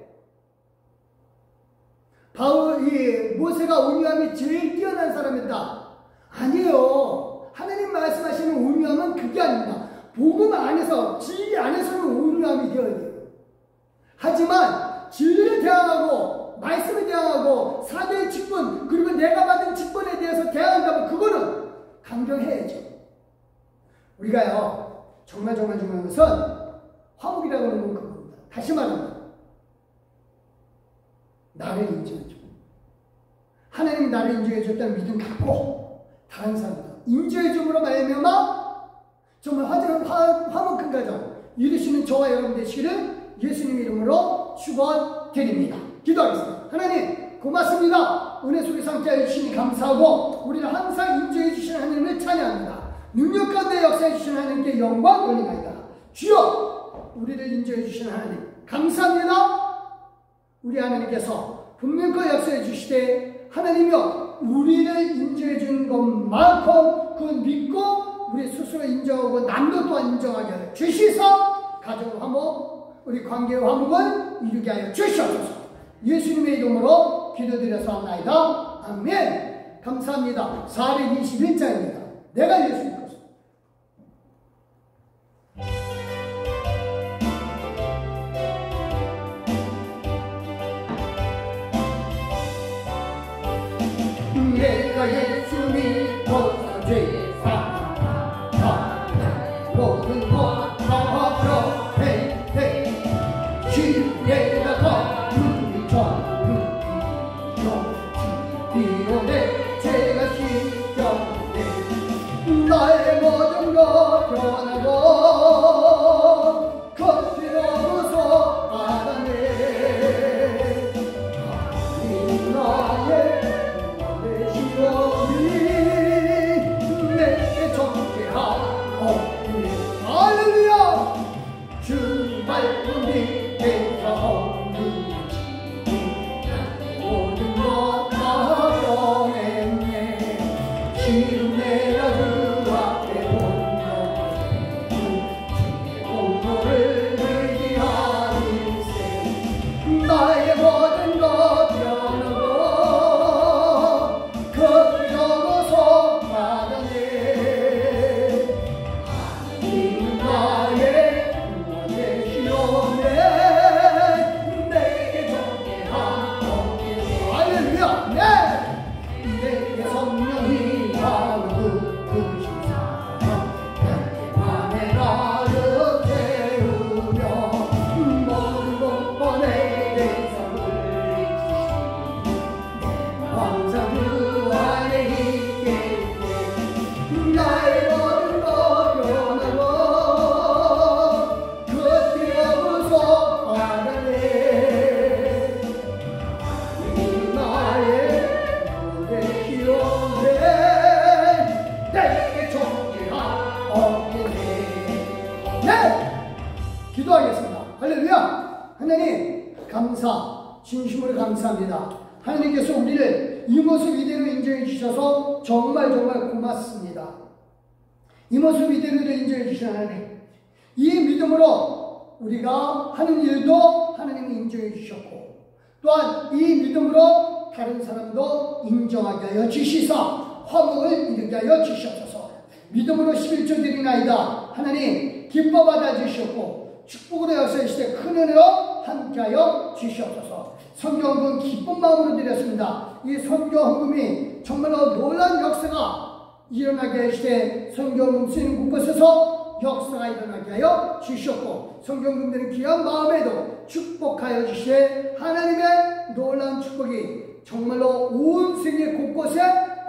모세가 온유함이 제일 뛰어난 사람이다. 아니에요. 하나님 말씀하시는 온유함은 그게 아닙니다. 복음 안에서, 진리 안에서는 온유함이 되어야 돼요. 하지만 진리를 대항하고 말씀을 대항하고 사도의 직분 그리고 내가 받은 직분에 대해서 대항한다면 그거는 강경해야죠. 우리가요 정말 중요한 것은 화목이라고 하는 건 그겁니다. 다시 말합니다. 나를 인정해주고 하나님이 나를 인정해줬다는 믿음 갖고 다른 사람들 인정해줌으로 말미암아 정말 화목한 가정 이루시는 저와 여러분 되시기를 예수님 이름으로 축원드립니다. 기도하겠습니다. 하나님 고맙습니다. 은혜 속에 함께해 주시니 감사하고 우리를 항상 인정해 주시는 하나님을 찬양합니다. 능력 가운데 역사해 주시는 하나님께 영광 돌리나이다. 주여 우리를 인정해 주시는 하나님 감사합니다. 우리 하나님께서 분명히 역사해 주시되 하나님이여 우리를 인정해 준 것만큼 그 믿고 우리 스스로 인정하고 남도 또한 인정하게 주시서 가정 화목 우리 관계의 화목을 이루게 하여 주시옵소서. 예수님의 이름으로 기도드려서옵나이다. 아멘. 감사합니다. 421장입니다. 내가 예수님 것을 내가 예수님 것을 죄 사하다 모든 것 다 협해 주내가 거룩히 비로내 죄가 십자가에 나의 모든 것 변하고 겉으로서 받아내 하나님 나의 시험이 내게 정죄하옵니 할렐루야 주 밟은 밑에서 없는 모든 것 다 변했네 지금 내가 그 앞에 공로를 의지하는세 나의 모든 것 변하고 그러고서 받아내 하나님 나의 구원의 시험에 내게 정죄하옵소서 할렐루야 네 내게 성령이 바로 부으신 사람 나의 밤에 나를 채우며 모든 것번에 대해서 감사, 진심으로 감사합니다. 하나님께서 우리를 이 모습 이대로 인정해 주셔서 정말 고맙습니다. 이 모습 이대로 인정해 주신 하나님, 이 믿음으로 우리가 하는 일도 하나님이 인정해 주셨고, 또한 이 믿음으로 다른 사람도 인정하게 하여 주시사 화목을 이루게 하여 주시옵소서. 믿음으로 11조 드리나이다. 하나님 기뻐 받아 주셨고 축복으로 여기시되 큰 은혜로 함께하여 주시옵소서. 선교헌금 기쁜 마음으로 드렸습니다. 이 선교헌금이 정말로 놀라운 역사가 일어나게 하시되 선교헌금 쓰이는 곳곳에서 역사가 일어나게 하여 주셨고, 선교헌금들의 귀한 마음에도 축복하여 주시되 하나님의 놀라운 축복이 정말로 온 세계 곳곳에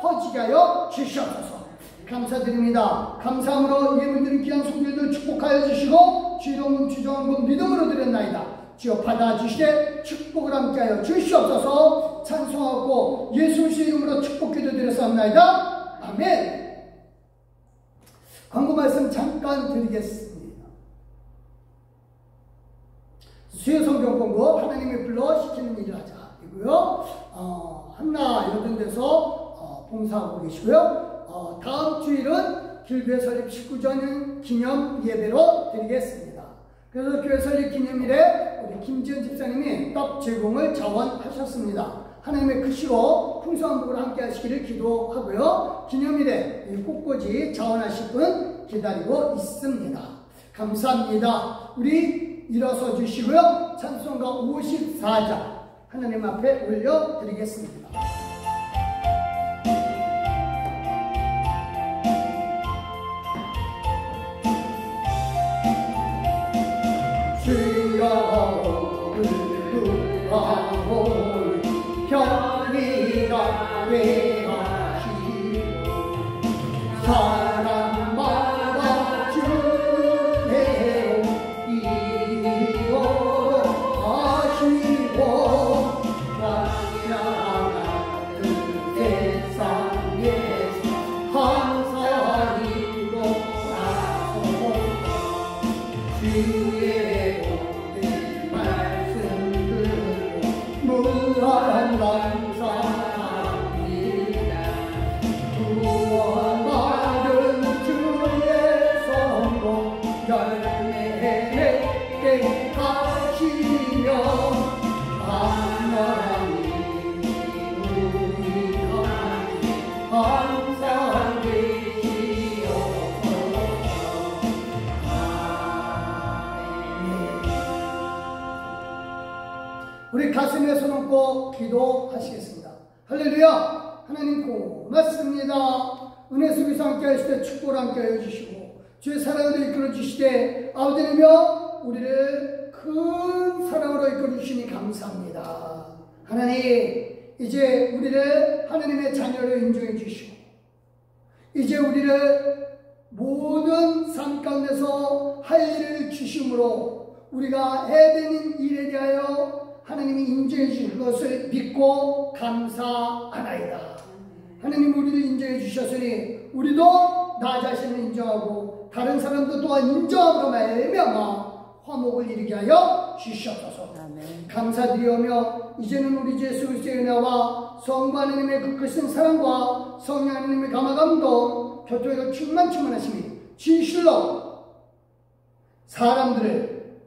퍼지게 하여 주시옵소서. 감사드립니다. 감사함으로 예물드린 귀한 성도들 축복하여 주시고 주의동금 주정금 믿음으로 드렸나이다. 주여 받아주시되 축복을 함께하여 주시옵소서. 찬송하고 예수 그리스도의 이름으로 축복기도 드렸사옵나이다. 아멘. 광고 말씀 잠깐 드리겠습니다. 수요 성경 공부 하나님이 불러 시키는 일을 하자 이고요. 한나 이런 데서 봉사하고 계시고요. 다음 주일은 길교회 설립 19주년 기념 예배로 드리겠습니다. 그래서 교회 설립 기념일에 우리 김지은 집사님이 떡 제공을 자원하셨습니다. 하나님의 크시고 풍성한 복을 함께 하시기를 기도하고요. 기념일에 꽃꽂이 자원하실 분 기다리고 있습니다. 감사합니다. 우리 일어서 주시고요. 찬송가 54장 하나님 앞에 올려드리겠습니다. 주여 불구하고 편리가 되하시고 사랑마다 주내어 이기도록 하시고 완전한 그 세상에서 항상 이곳나서 주의 모든 말씀들로 무한 감사합니다. 구원받은 주의 성공 열매 맺게 하시며 하나님 우리 항상 계시옵소서. 우리 가슴에 손 얹고 기도하시겠습니다. 할렐루야. 하나님 고맙습니다. 은혜 수비서 함께 하시되 축복을 함께 해주시고 주의 사랑으로 이끌어 주시되 아버지님여 우리를 큰 사랑으로 이끌어 주시니 감사합니다. 하나님 이제 우리를 하나님의 자녀로 인정해 주시고 이제 우리를 모든 삶 가운데서 할 일을 주심으로 우리가 해야 되는 일에 대하여 하나님이 인정해 주실 것을 믿고 감사하나이다. 하나님 우리를 인정해 주셨으니 우리도 나 자신을 인정하고 다른 사람도 또한 인정함으로 말미암아 화목을 이루게 하여 주시옵소서. 감사드리오며 이제는 우리 주 예수 그리스도의 은혜와 성부 하나님의 그 크신 사랑과 성령 하나님의 감화감동 교통으로 충만하심이 진실로 사람들을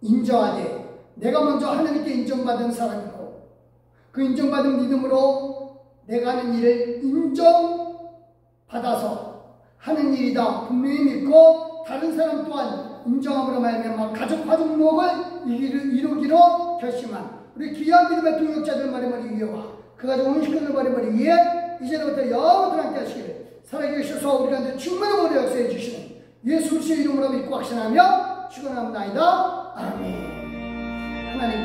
인정하되 내가 먼저 하나님께 인정받은 사람이고 그 인정받은 믿음으로 내가 하는 일을 인정받아서 하는 일이다 분명히 믿고 다른 사람 또한 인정함으로 말미암아 가족 화목을 이루기로 결심한 우리 귀한 믿음의 동역자들 머리 위에와 그 가족 온식구들 머리 위에 이제부터 영원토록 함께 하시기를 살아계셔서 우리 가운데 충만한 은혜 역사해 주시는 예수 그리스도의 이름으로 믿고 확신하며 축원합니다. 아멘. 하나님